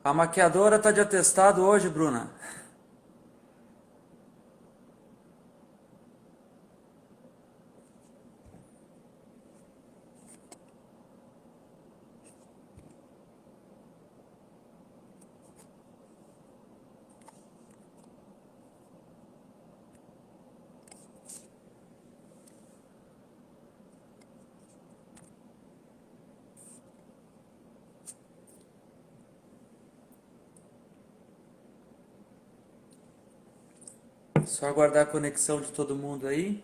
A maquiadora tá de atestado hoje, Bruna. Só aguardar a conexão de todo mundo aí.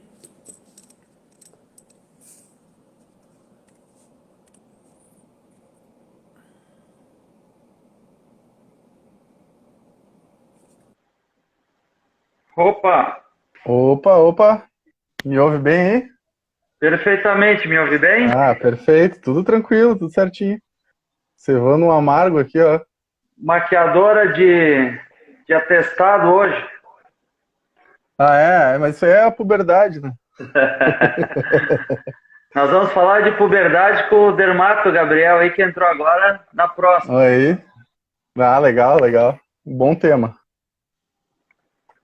Opa, Opa, opa, me ouve bem aí? perfeitamente, me ouve bem? Ah, perfeito, tudo tranquilo, tudo certinho. Cevando um amargo aqui, ó. Maquiadora de atestado hoje. Ah, mas isso aí é a puberdade, né? Nós vamos falar de puberdade com o Dermato Gabriel aí que entrou agora na próxima. Aí, ah, legal, legal. Bom tema.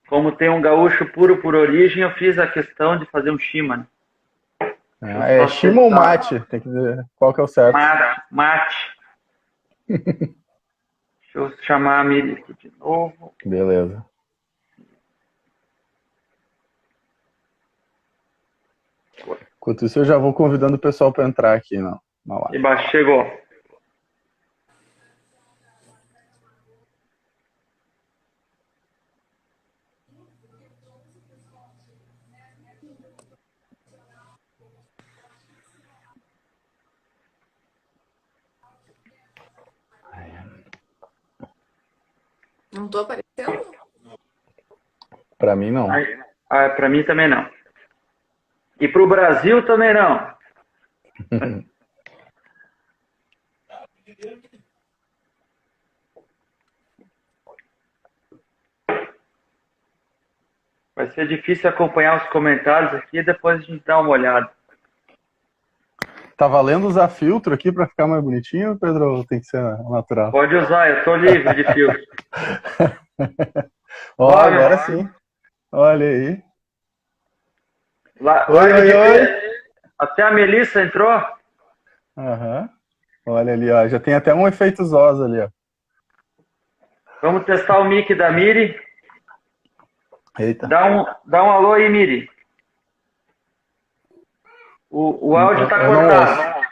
Como tem um gaúcho puro por origem, eu fiz a questão de fazer um shima, né? Deixa eu Ah, só é shima ou acessar. mate? Tem que dizer qual que é o certo. Mate, mate. Deixa eu chamar a Miri aqui de novo. Beleza. Enquanto isso, eu já vou convidando o pessoal para entrar aqui na live. Embaixo, chegou. Não tô aparecendo? Para mim, não. Para mim também não. E para o Brasil também não. Vai ser difícil acompanhar os comentários aqui, depois a gente dá uma olhada. Tá valendo usar filtro aqui para ficar mais bonitinho, Pedro? Ou tem que ser natural? Pode usar, eu estou livre de filtro. Ó, agora Bora. sim. Olha aí. Oi, Live oi, de oi. Até a Melissa entrou. Aham. Olha ali, ó. Já tem até um efeito Zosa ali, ó. Vamos testar o mic da Miri. Eita. Dá um alô aí, Miri. O áudio está Eu não ouço. cortado.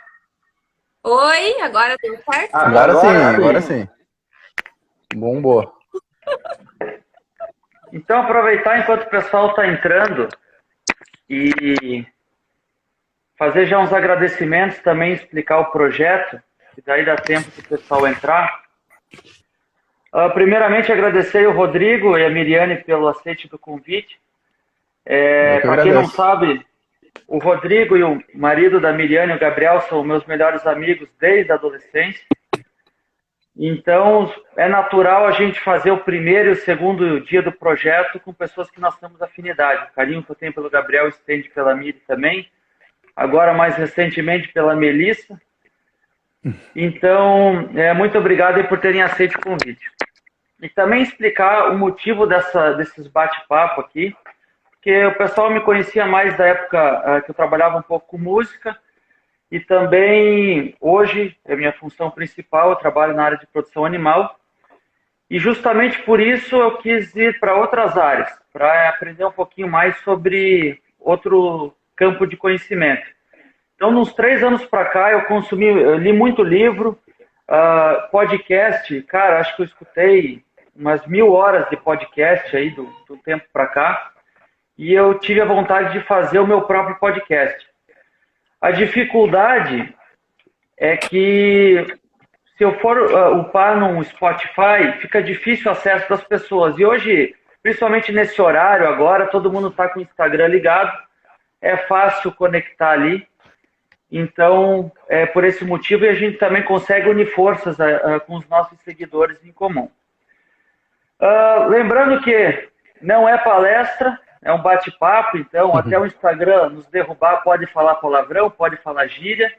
Oi, agora deu certo? Agora sim, Agora agora sim. sim. Bombou. Então, aproveitar enquanto o pessoal está entrando e fazer já uns agradecimentos, também explicar o projeto, que daí dá tempo do pessoal entrar. Primeiramente, agradecer o Rodrigo e a Miriane pelo aceite do convite. Eu que Para quem não agradeço. sabe, o Rodrigo e o marido da Miriane, o Gabriel, são meus melhores amigos desde a adolescência. Então, é natural a gente fazer o primeiro e o segundo dia do projeto com pessoas que nós temos afinidade. O carinho que eu tenho pelo Gabriel estende pela Miri também. Agora, mais recentemente, pela Melissa. Então, muito obrigado aí por terem aceito o convite. E também explicar o motivo desses bate-papo aqui, porque o pessoal me conhecia mais da época que eu trabalhava um pouco com música, e também hoje é minha função principal, eu trabalho na área de produção animal, e justamente por isso eu quis ir para outras áreas, para aprender um pouquinho mais sobre outro campo de conhecimento. Então, nos 3 anos para cá, eu li muito livro, podcast, cara, acho que eu escutei umas 1.000 horas de podcast aí do tempo para cá, e eu tive a vontade de fazer o meu próprio podcast. A dificuldade é que se eu for upar num Spotify, fica difícil o acesso das pessoas. E hoje, principalmente nesse horário agora, todo mundo está com o Instagram ligado, é fácil conectar ali. Então, é por esse motivo, e a gente também consegue unir forças com os nossos seguidores em comum. Lembrando que não é palestra, é um bate-papo, então até o Instagram nos derrubar pode falar palavrão, pode falar gíria,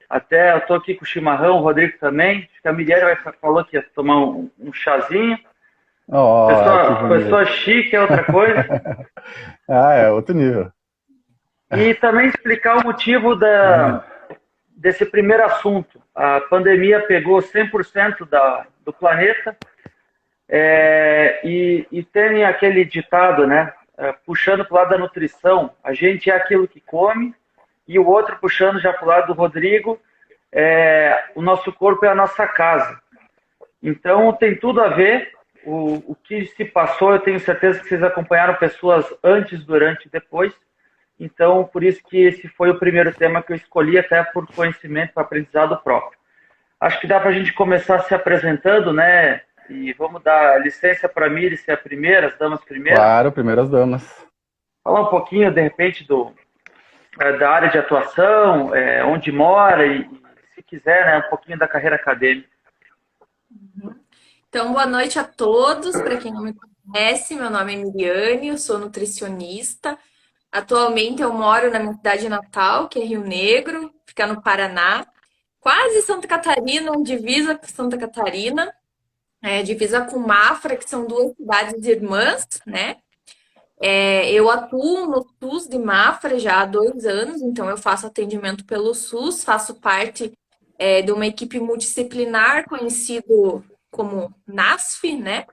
Até eu tô aqui com o chimarrão, o Rodrigo também. Acho que a Miriam falou que ia tomar um chazinho. Ó, que Pessoa bonito. chique é outra coisa. Ah, é outro nível. E também explicar o motivo desse primeiro assunto. A pandemia pegou 100% do planeta e tem aquele ditado, né? Puxando para o lado da nutrição, a gente é aquilo que come, e o outro puxando já para o lado do Rodrigo, o nosso corpo é a nossa casa. Então tem tudo a ver. O que se passou, eu tenho certeza que vocês acompanharam pessoas antes, durante e depois. Então, por isso que esse foi o primeiro tema que eu escolhi, até por conhecimento e aprendizado próprio. Acho que dá para a gente começar se apresentando, né? E vamos dar licença para a Miri ser a primeira, as damas primeiro. Claro, primeiras damas. Falar um pouquinho, de repente, da área de atuação, onde mora e, se quiser, né, um pouquinho da carreira acadêmica. Então, boa noite a todos. Para quem não me conhece, meu nome é Miriane, eu sou nutricionista. Atualmente eu moro na minha cidade natal, que é Rio Negro, fica no Paraná, quase Santa Catarina, divisa com Santa Catarina, divisa com Mafra, que são duas cidades irmãs, né? Eu atuo no SUS de Mafra já há 2 anos, então eu faço atendimento pelo SUS, faço parte de uma equipe multidisciplinar conhecido como NASF, né?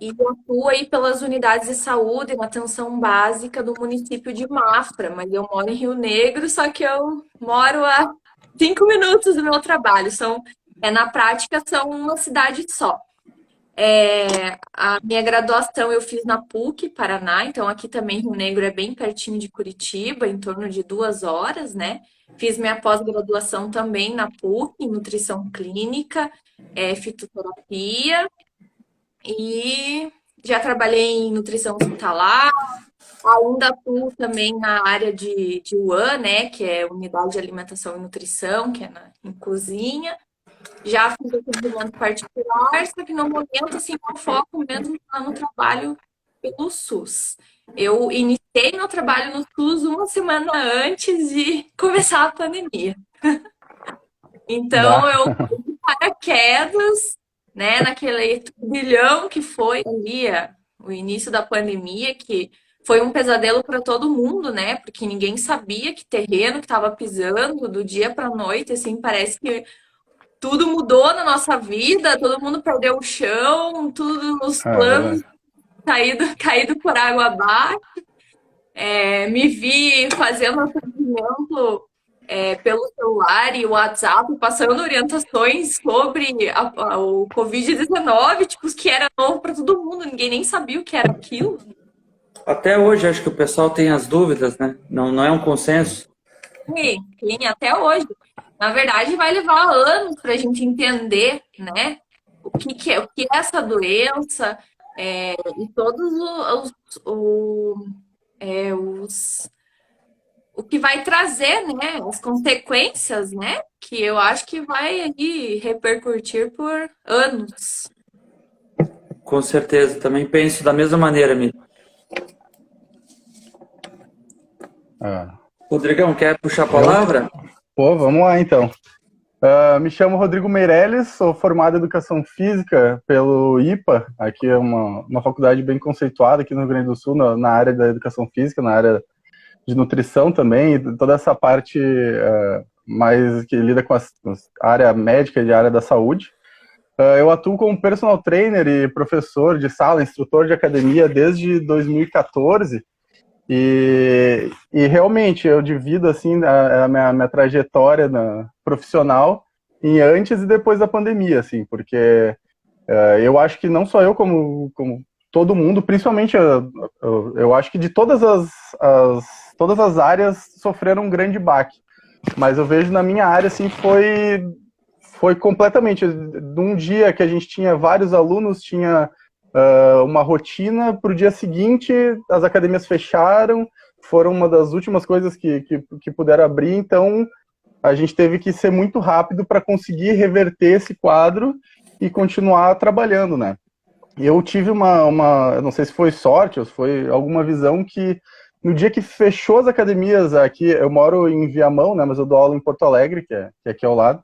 E eu atuo aí pelas unidades de saúde na atenção básica do município de Mafra, mas eu moro em Rio Negro, só que eu moro a 5 minutos do meu trabalho. Na prática, são uma cidade só. A minha graduação eu fiz na PUC, Paraná, então aqui também Rio Negro é bem pertinho de Curitiba, em torno de 2 horas, né? Fiz minha pós-graduação também na PUC, em nutrição clínica, fitoterapia, e já trabalhei em nutrição hospitalar, ainda atuo também na área de UAN, né? Que é Unidade de Alimentação e Nutrição, que é em cozinha. Já fiz atendimento particular, só que no momento, assim, o foco mesmo está no trabalho pelo SUS. Eu iniciei meu trabalho no SUS uma semana antes de começar a pandemia. Então, eu fui de paraquedas, né, naquele turbilhão que foi ali o início da pandemia, que foi um pesadelo para todo mundo, né? Porque ninguém sabia que terreno que estava pisando do dia para a noite, assim, parece que tudo mudou na nossa vida, todo mundo perdeu o chão, todos os É planos verdade. caído por água abaixo. Me vi fazendo atendimento pelo celular e WhatsApp, passando orientações sobre o Covid-19, tipo, que era novo para todo mundo, ninguém nem sabia o que era aquilo. Até hoje acho que o pessoal tem as dúvidas, né? Não é um consenso. Sim, até hoje. Na verdade, vai levar anos para a gente entender, né, o que é essa doença, e todos o que vai trazer, né, as consequências, né, que eu acho que vai aí repercutir por anos. Com certeza. Também penso da mesma maneira, Mi. É. Rodrigão, quer puxar a palavra? Pô, vamos lá então. Me chamo Rodrigo Meirelles, sou formado em Educação Física pelo IPA, aqui é uma faculdade bem conceituada aqui no Rio Grande do Sul, na área da Educação Física, na área de nutrição também, e toda essa parte mais que lida com a área médica e a área da saúde. Eu atuo como personal trainer e professor de sala, instrutor de academia desde 2014, e realmente eu divido assim a minha trajetória profissional em antes e depois da pandemia, assim, porque eu acho que não só eu, como todo mundo, principalmente eu acho que de todas as áreas sofreram um grande baque, mas eu vejo na minha área assim foi completamente, num dia que a gente tinha vários alunos, tinha uma rotina, para o dia seguinte as academias fecharam, foram uma das últimas coisas que puderam abrir, então a gente teve que ser muito rápido para conseguir reverter esse quadro e continuar trabalhando, né? Eu tive eu não sei se foi sorte ou se foi alguma visão que No dia que fechou as academias aqui, eu moro em Viamão, né, mas eu dou aula em Porto Alegre, que é aqui ao lado.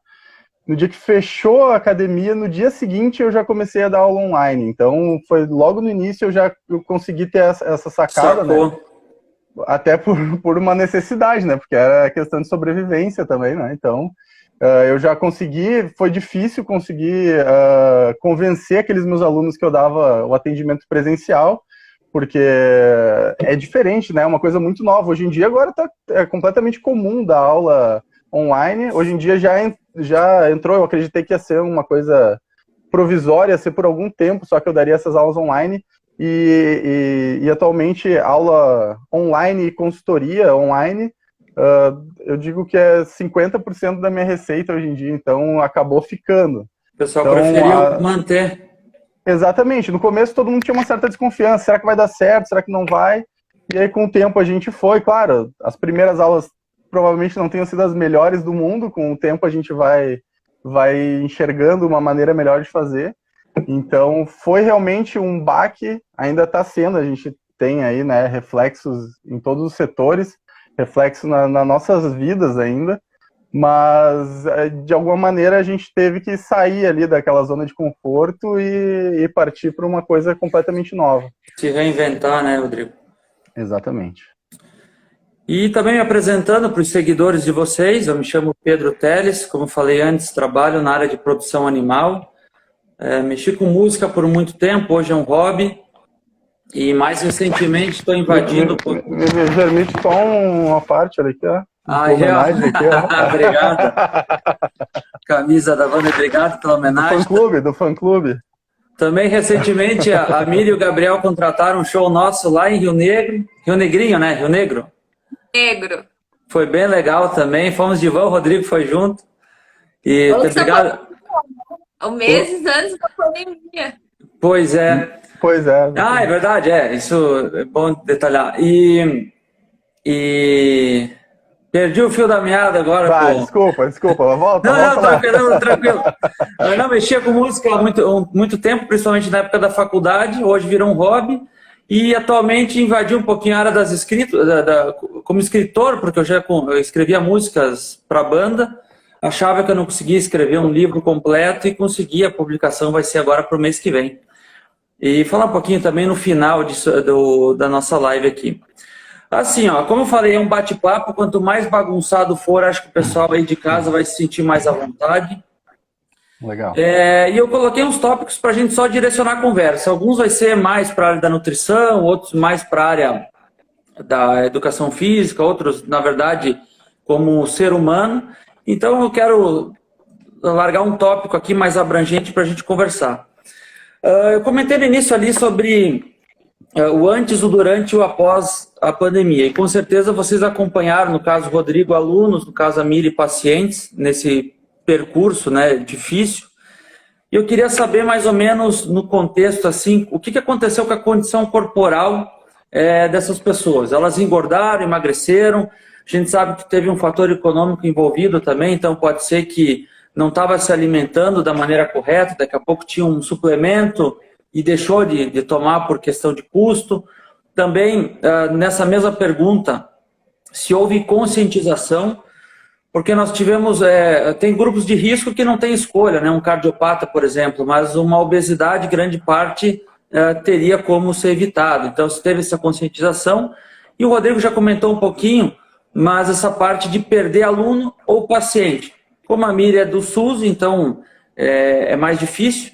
No dia que fechou a academia, no dia seguinte eu já comecei a dar aula online. Então, foi logo no início eu consegui ter essa sacada, Sacou. né? Até por uma necessidade, né? Porque era questão de sobrevivência também, né? Então, eu já consegui, foi difícil conseguir convencer aqueles meus alunos que eu dava o atendimento presencial, porque é diferente, né? É uma coisa muito nova. Hoje em dia, agora é completamente comum dar aula online. Hoje em dia já entrou, eu acreditei que ia ser uma coisa provisória, ia ser por algum tempo, só que eu daria essas aulas online. E atualmente, aula online e consultoria online, eu digo que é 50% da minha receita hoje em dia, então acabou ficando. O pessoal Então, preferiu manter. Exatamente. No começo todo mundo tinha uma certa desconfiança. Será que vai dar certo? Será que não vai? E aí com o tempo a gente foi. Claro, as primeiras aulas provavelmente não tenham sido as melhores do mundo. Com o tempo a gente vai enxergando uma maneira melhor de fazer. Então foi realmente um baque. Ainda está sendo. A gente tem aí, né, reflexos em todos os setores. Reflexo nas nossas vidas ainda. Mas, de alguma maneira, a gente teve que sair ali daquela zona de conforto e partir para uma coisa completamente nova. Se reinventar, né, Rodrigo? Exatamente. E também me apresentando para os seguidores de vocês, eu me chamo Pedro Teles, como falei antes, trabalho na área de produção animal. Mexi com música por muito tempo, hoje é um hobby. E mais recentemente estou invadindo... Me permite só uma parte ali, que é homenagem aqui, ó. Obrigado. Camisa da banda, obrigado pela homenagem. Do fã-clube. Também recentemente a Miri e o Gabriel contrataram um show nosso lá em Rio Negro. Rio Negrinho, né? Rio Negro. Negro. Foi bem legal também. Fomos de van, o Rodrigo foi junto. E obrigado. Meses antes da pandemia. Pois é. Pois é. Ah, é verdade, isso é bom detalhar. E perdi o fio da meada agora. Desculpa, volta. Não, tranquilo. Eu não mexia com música há muito tempo, principalmente na época da faculdade, hoje virou um hobby, e atualmente invadi um pouquinho a área das escritas, como escritor, porque eu escrevia músicas para a banda, achava que eu não conseguia escrever um livro completo e consegui, a publicação vai ser agora para o mês que vem. E falar um pouquinho também no final da nossa live aqui. Assim, ó, como eu falei, é um bate-papo, quanto mais bagunçado for, acho que o pessoal aí de casa vai se sentir mais à vontade. Legal. E eu coloquei uns tópicos para a gente só direcionar a conversa. Alguns vai ser mais para a área da nutrição, outros mais para a área da educação física, outros, na verdade, como ser humano. Então, eu quero largar um tópico aqui mais abrangente para a gente conversar. Eu comentei no início ali sobre o antes, o durante e o após a pandemia. E com certeza vocês acompanharam, no caso Rodrigo, alunos, no caso a Miri, pacientes, nesse percurso, né, difícil. E eu queria saber mais ou menos no contexto, assim, o que aconteceu com a condição corporal dessas pessoas. Elas engordaram, emagreceram. A gente sabe que teve um fator econômico envolvido também, então pode ser que não estava se alimentando da maneira correta, daqui a pouco tinha um suplemento e deixou de tomar por questão de custo. Também, nessa mesma pergunta, se houve conscientização, porque nós tivemos, tem grupos de risco que não tem escolha, né? Um cardiopata, por exemplo, mas uma obesidade, grande parte, teria como ser evitado. Então, se teve essa conscientização, e o Rodrigo já comentou um pouquinho, mas essa parte de perder aluno ou paciente. Como a Miri é do SUS, então é mais difícil,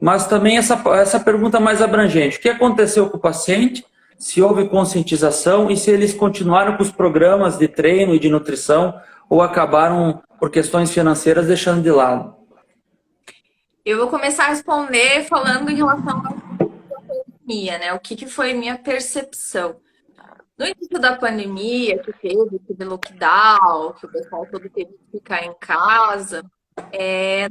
mas também essa pergunta mais abrangente. O que aconteceu com o paciente, se houve conscientização e se eles continuaram com os programas de treino e de nutrição ou acabaram, por questões financeiras, deixando de lado? Eu vou começar a responder falando em relação à pandemia, né? O que foi minha percepção? No início da pandemia, que teve aquele lockdown, que o pessoal todo teve que ficar em casa,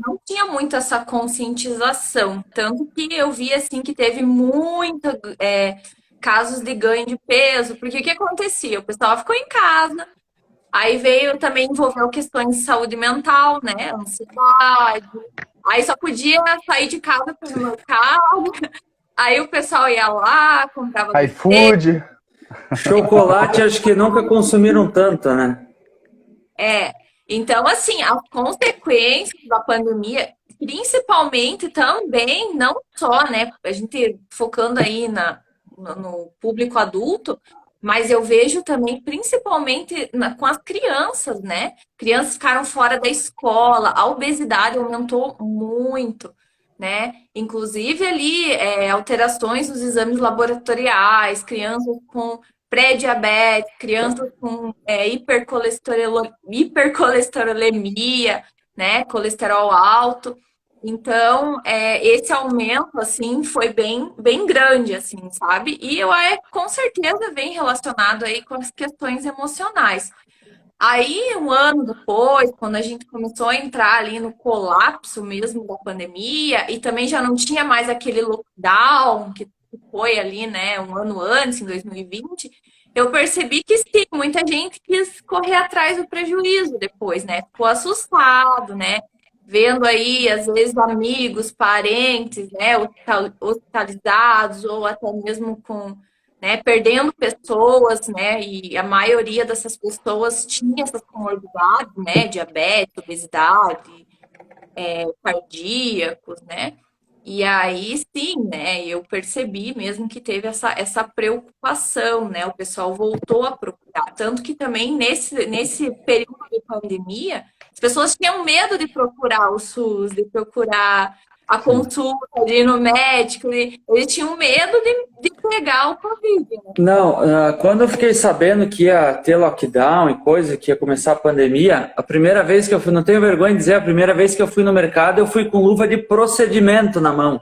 não tinha muito essa conscientização. Tanto que eu vi assim que teve muitos casos de ganho de peso, porque o que acontecia? O pessoal ficou em casa, aí veio também envolver questões de saúde mental, né? Ansiedade. Aí só podia sair de casa para o mercado. Aí o pessoal ia lá, comprava iFood. Chocolate acho que nunca consumiram tanto, né? Então, assim, as consequências da pandemia, principalmente também, não só, né, a gente focando aí no público adulto, mas eu vejo também, principalmente com as crianças, né? Crianças ficaram fora da escola, a obesidade aumentou muito, né? Inclusive ali, alterações nos exames laboratoriais, crianças com pré-diabetes, crianças com hipercolesterolemia, né? Colesterol alto. Então, esse aumento, assim, foi bem grande, assim, sabe? E com certeza vem relacionado aí com as questões emocionais. Aí, um ano depois, quando a gente começou a entrar ali no colapso mesmo da pandemia, e também já não tinha mais aquele lockdown que foi ali, né, um ano antes, em 2020, eu percebi que sim, muita gente quis correr atrás do prejuízo depois, né? Ficou assustado, né? Vendo aí, às vezes, amigos, parentes, né, hospitalizados, ou até mesmo com, né, perdendo pessoas, né, e a maioria dessas pessoas tinha essas comorbidades, né, diabetes, obesidade, cardíacos, né, e aí sim, né, eu percebi mesmo que teve essa preocupação, né, o pessoal voltou a procurar, tanto que também nesse período de pandemia, as pessoas tinham medo de procurar o SUS, de procurar a Sim. consulta, de ir no médico, eles tinham medo de pegar o Covid, né? Não, quando eu fiquei sabendo que ia ter lockdown e coisa, que ia começar a pandemia, a primeira vez que eu fui, não tenho vergonha de dizer, a primeira vez que eu fui no mercado, eu fui com luva de procedimento na mão.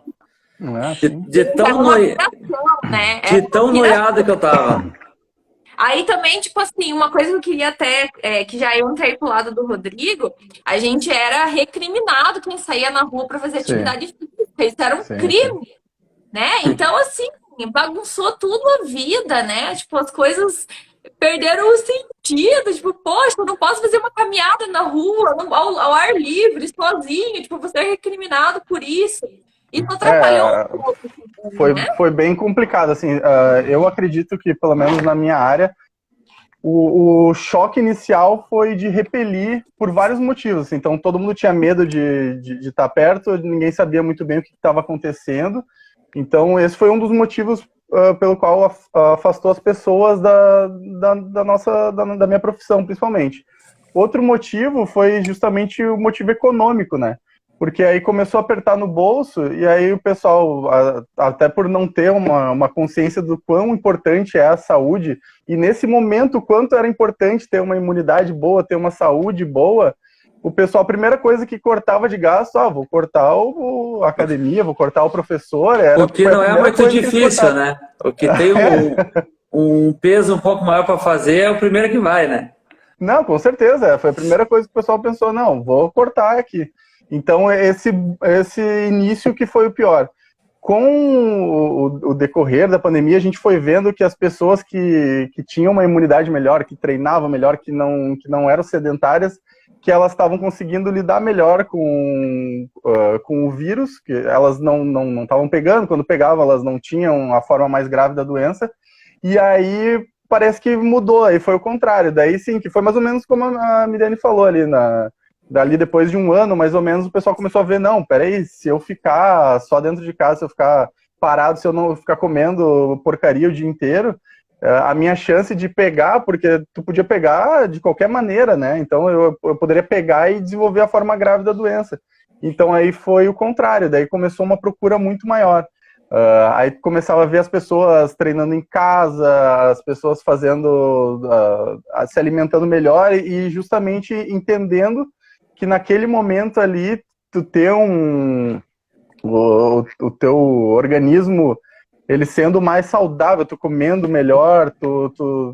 Não é De, assim? de Era tão, uma noi... operação, né? de Era uma tão noiado que eu tava. Aí também, tipo assim, uma coisa que eu queria até, que já eu entrei pro lado do Rodrigo, a gente era recriminado quem saía na rua para fazer Sim, atividade física. Isso era um sim, sim. crime, né? Então, assim, bagunçou tudo a vida, né? Tipo, as coisas perderam o sentido. Tipo, poxa, eu não posso fazer uma caminhada na rua, ao ar livre, sozinho. Tipo, você é recriminado por isso. Isso atrapalhou É, um pouco também, foi, né? foi bem complicado, assim, eu acredito que, pelo menos na minha área, o choque inicial foi de repelir por vários motivos, assim. Então todo mundo tinha medo de estar perto, ninguém sabia muito bem o que estava acontecendo, então esse foi um dos motivos pelo qual afastou as pessoas da minha profissão, principalmente. Outro motivo foi justamente o motivo econômico, né? Porque aí começou a apertar no bolso, e aí o pessoal, até por não ter uma consciência do quão importante é a saúde, e nesse momento, o quanto era importante ter uma imunidade boa, ter uma saúde boa, o pessoal, a primeira coisa que cortava de gasto, vou cortar a academia, vou cortar o professor, O que foi a não é primeira muito coisa que eles difícil, cortaram. né? O que tem um peso um pouco maior para fazer é o primeiro que vai, né? Não, com certeza. Foi a primeira coisa que o pessoal pensou, não, vou cortar aqui. Então, esse início que foi o pior. Com o decorrer da pandemia, a gente foi vendo que as pessoas que tinham uma imunidade melhor, que treinavam melhor, que não eram sedentárias, que elas estavam conseguindo lidar melhor com o vírus, que elas não estavam pegando, quando pegavam, elas não tinham a forma mais grave da doença. E aí parece que mudou, aí foi o contrário. Daí sim, que foi mais ou menos como a Miriane falou ali, dali depois de um ano, mais ou menos, o pessoal começou a ver, não, peraí, se eu ficar só dentro de casa, se eu ficar parado, se eu não ficar comendo porcaria o dia inteiro, a minha chance de pegar, porque tu podia pegar de qualquer maneira, né? Então eu poderia pegar e desenvolver a forma grave da doença. Então aí foi o contrário, daí começou uma procura muito maior. Aí começava a ver as pessoas treinando em casa, as pessoas fazendo, se alimentando melhor e justamente entendendo que naquele momento ali tu ter o teu organismo ele sendo mais saudável, tu comendo melhor,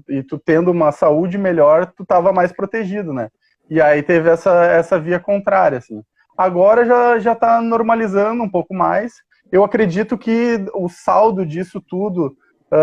e tu tendo uma saúde melhor, tu tava mais protegido, né? E aí teve essa via contrária, assim. Agora já tá normalizando um pouco mais. Eu acredito que o saldo disso tudo,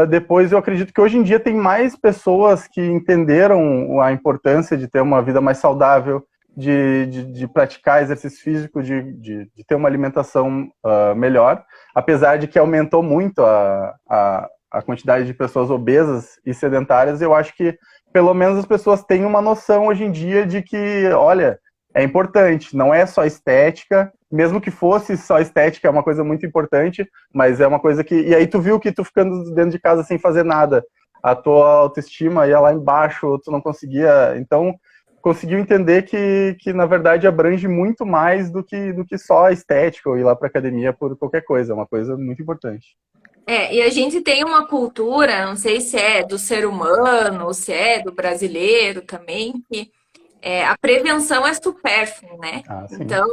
depois eu acredito que hoje em dia tem mais pessoas que entenderam a importância de ter uma vida mais saudável, de praticar exercício físico, de ter uma alimentação melhor, apesar de que aumentou muito a a quantidade de pessoas obesas e sedentárias, eu acho que pelo menos as pessoas têm uma noção hoje em dia de que, olha, é importante, não é só estética, mesmo que fosse só estética, é uma coisa muito importante, mas é uma coisa que... E aí tu viu que tu ficando dentro de casa sem fazer nada, a tua autoestima ia lá embaixo, tu não conseguia... Então, conseguiu entender que na verdade, abrange muito mais do que só a estética ou ir lá pra academia por qualquer coisa, é uma coisa muito importante. E a gente tem uma cultura, não sei se é do ser humano ou se é do brasileiro também, que a prevenção é supérflua, né? Ah, sim. Então,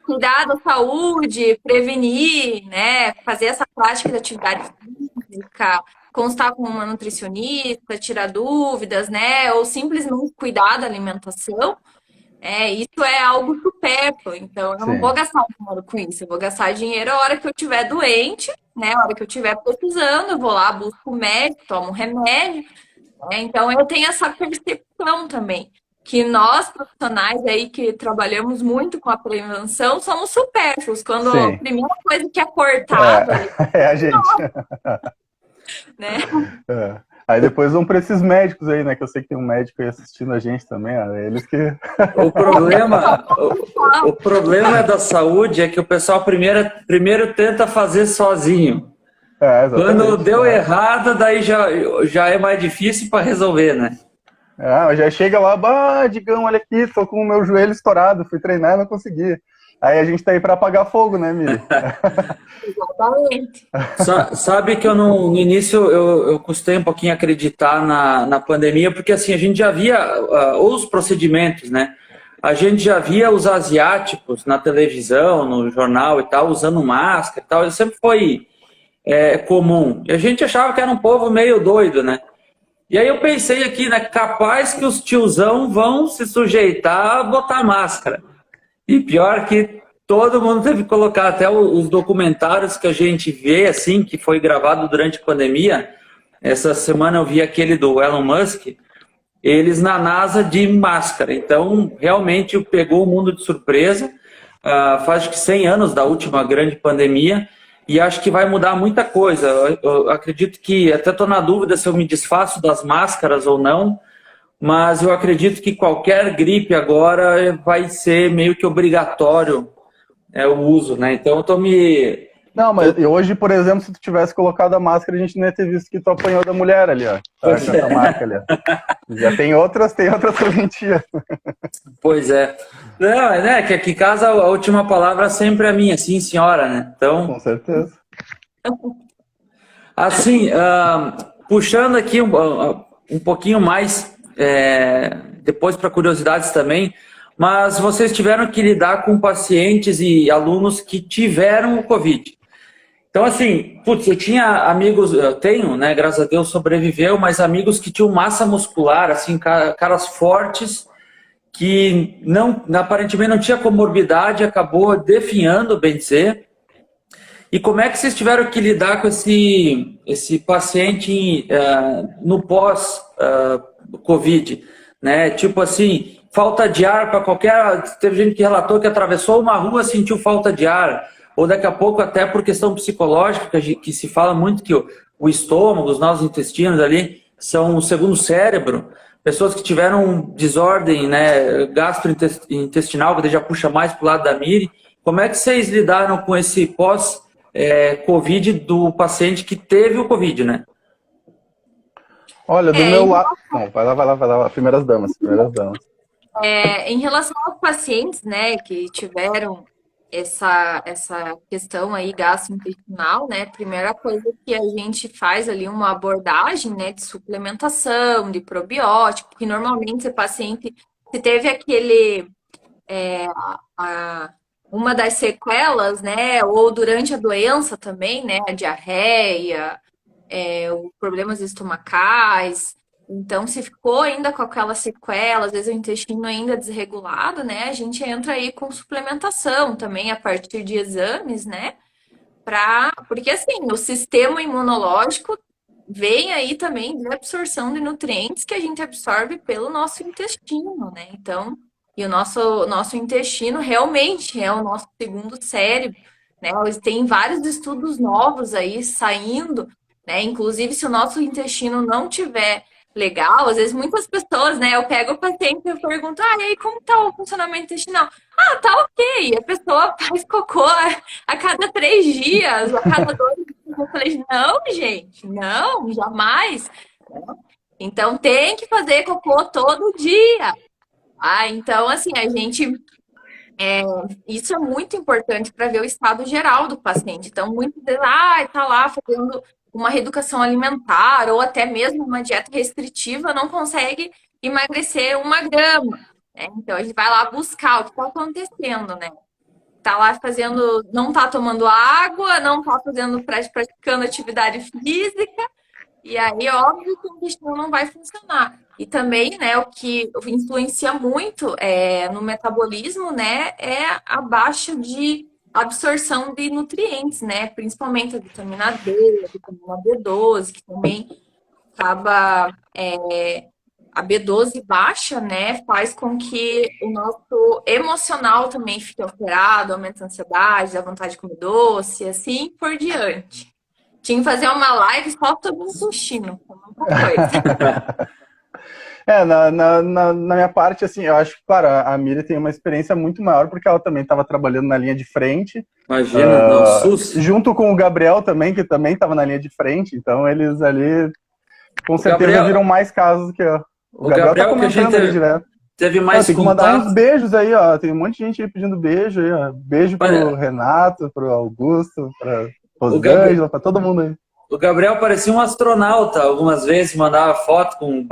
cuidar da saúde, prevenir, né? Fazer essa prática de atividade física, constar com uma nutricionista, tirar dúvidas, né? Ou simplesmente cuidar da alimentação. Isso é algo supérfluo, então eu não Sim. vou gastar dinheiro com isso, eu vou gastar dinheiro a hora que eu estiver doente, né? A hora que eu estiver precisando, eu vou lá, busco o médico, tomo um remédio, né? Então eu tenho essa percepção também, que nós profissionais aí que trabalhamos muito com a prevenção somos supérfluos, quando Sim. a primeira coisa que é cortada, É a gente. né? Aí depois vão para esses médicos aí, né? Que eu sei que tem um médico aí assistindo a gente também, ó, eles que... O problema da saúde é que o pessoal primeiro tenta fazer sozinho. Quando deu errado, daí já é mais difícil para resolver, né? Já chega lá, Digão, olha aqui, tô com o meu joelho estourado, fui treinar e não consegui. Aí a gente tá aí para apagar fogo, né, Miri? Exatamente. Sabe que no início eu custei um pouquinho acreditar na pandemia, porque assim, a gente já via os procedimentos, né? A gente já via os asiáticos na televisão, no jornal e tal, usando máscara e tal, isso sempre foi comum. E a gente achava que era um povo meio doido, né? E aí eu pensei aqui, né, capaz que os tiozão vão se sujeitar a botar máscara. E pior que todo mundo teve que colocar, até os documentários que a gente vê, assim, que foi gravado durante a pandemia. Essa semana eu vi aquele do Elon Musk, eles na NASA de máscara. Então, realmente pegou o mundo de surpresa. Faz acho que 100 anos da última grande pandemia. E acho que vai mudar muita coisa. Eu acredito que, até estou na dúvida se eu me desfaço das máscaras ou não, mas eu acredito que qualquer gripe agora vai ser meio que obrigatório o uso, né? Então eu tô me... Não, mas hoje, por exemplo, se tu tivesse colocado a máscara, a gente não ia ter visto que tu apanhou da mulher ali, ó. Essa marca ali, ó. Já tem outras serventias. Pois é. Não, né? Que aqui em casa a última palavra sempre é minha, sim, senhora, né? Então... Com certeza. Assim, puxando aqui um pouquinho mais, depois para curiosidades também, mas vocês tiveram que lidar com pacientes e alunos que tiveram o Covid. Então, assim, putz, eu tinha amigos, eu tenho, né, graças a Deus sobreviveu, mas amigos que tinham massa muscular, assim, caras fortes, que aparentemente não tinha comorbidade, acabou definhando, bem dizer. E como é que vocês tiveram que lidar com esse paciente no pós-Covid? Né? Tipo assim, falta de ar para qualquer... Teve gente que relatou que atravessou uma rua, sentiu falta de ar. Ou daqui a pouco, até por questão psicológica, que se fala muito que o estômago, os nossos intestinos ali, são o segundo cérebro. Pessoas que tiveram desordem, né, gastrointestinal, que já puxa mais para o lado da Miri. Como é que vocês lidaram com esse pós-Covid do paciente que teve o Covid, né? Olha, do meu lado... Não, vai lá. Primeiras damas. Em relação aos pacientes, né, que tiveram essa questão aí gastrointestinal, né, primeira coisa que a gente faz ali uma abordagem, né, de suplementação, de probiótico, que normalmente esse paciente, se teve uma das sequelas, né, ou durante a doença também, né, a diarreia, problemas estomacais. Então, se ficou ainda com aquela sequela, às vezes o intestino ainda desregulado, né, a gente entra aí com suplementação também a partir de exames, né, porque assim, o sistema imunológico vem aí também de absorção de nutrientes que a gente absorve pelo nosso intestino, né, então... E o nosso intestino realmente é o nosso segundo cérebro, né? Tem vários estudos novos aí saindo né? Inclusive, se o nosso intestino não tiver legal, às vezes muitas pessoas, né? Eu pego o paciente e eu pergunto, e aí, como tá o funcionamento intestinal? Ah, tá ok. A pessoa faz cocô a cada 3 dias, a cada 2 dias. Eu falei, não, gente, não, jamais. Então tem que fazer cocô todo dia. Então assim, isso é muito importante para ver o estado geral do paciente. Então, muitos vezes, tá lá fazendo uma reeducação alimentar ou até mesmo uma dieta restritiva, não consegue emagrecer 1 grama, né? Então, a gente vai lá buscar o que está acontecendo, né? Tá lá fazendo, não tá tomando água, não tá praticando atividade física, e aí, óbvio que o intestino não vai funcionar. E também, né, o que influencia muito no metabolismo, né, é a baixa de absorção de nutrientes, né, principalmente a vitamina D, a vitamina B12, que também acaba, a B12 baixa, né, faz com que o nosso emocional também fique alterado, aumenta a ansiedade, a vontade de comer doce, assim por diante. Tinha que fazer uma live só sobre intestino, muita coisa. Na minha parte, assim, eu acho que, claro, a Miri tem uma experiência muito maior, porque ela também estava trabalhando na linha de frente. Imagina, no SUS. Junto com o Gabriel também, que também estava na linha de frente, então eles ali, com certeza, Gabriel, viram mais casos que eu. O Gabriel tá comentando ali direto. Teve mais tem que mandar uns beijos aí, ó. Tem um monte de gente aí pedindo beijo aí, ó. Beijo pro Renato, pro Augusto, pra Rosângela, pra todo mundo aí. O Gabriel parecia um astronauta algumas vezes, mandava foto com...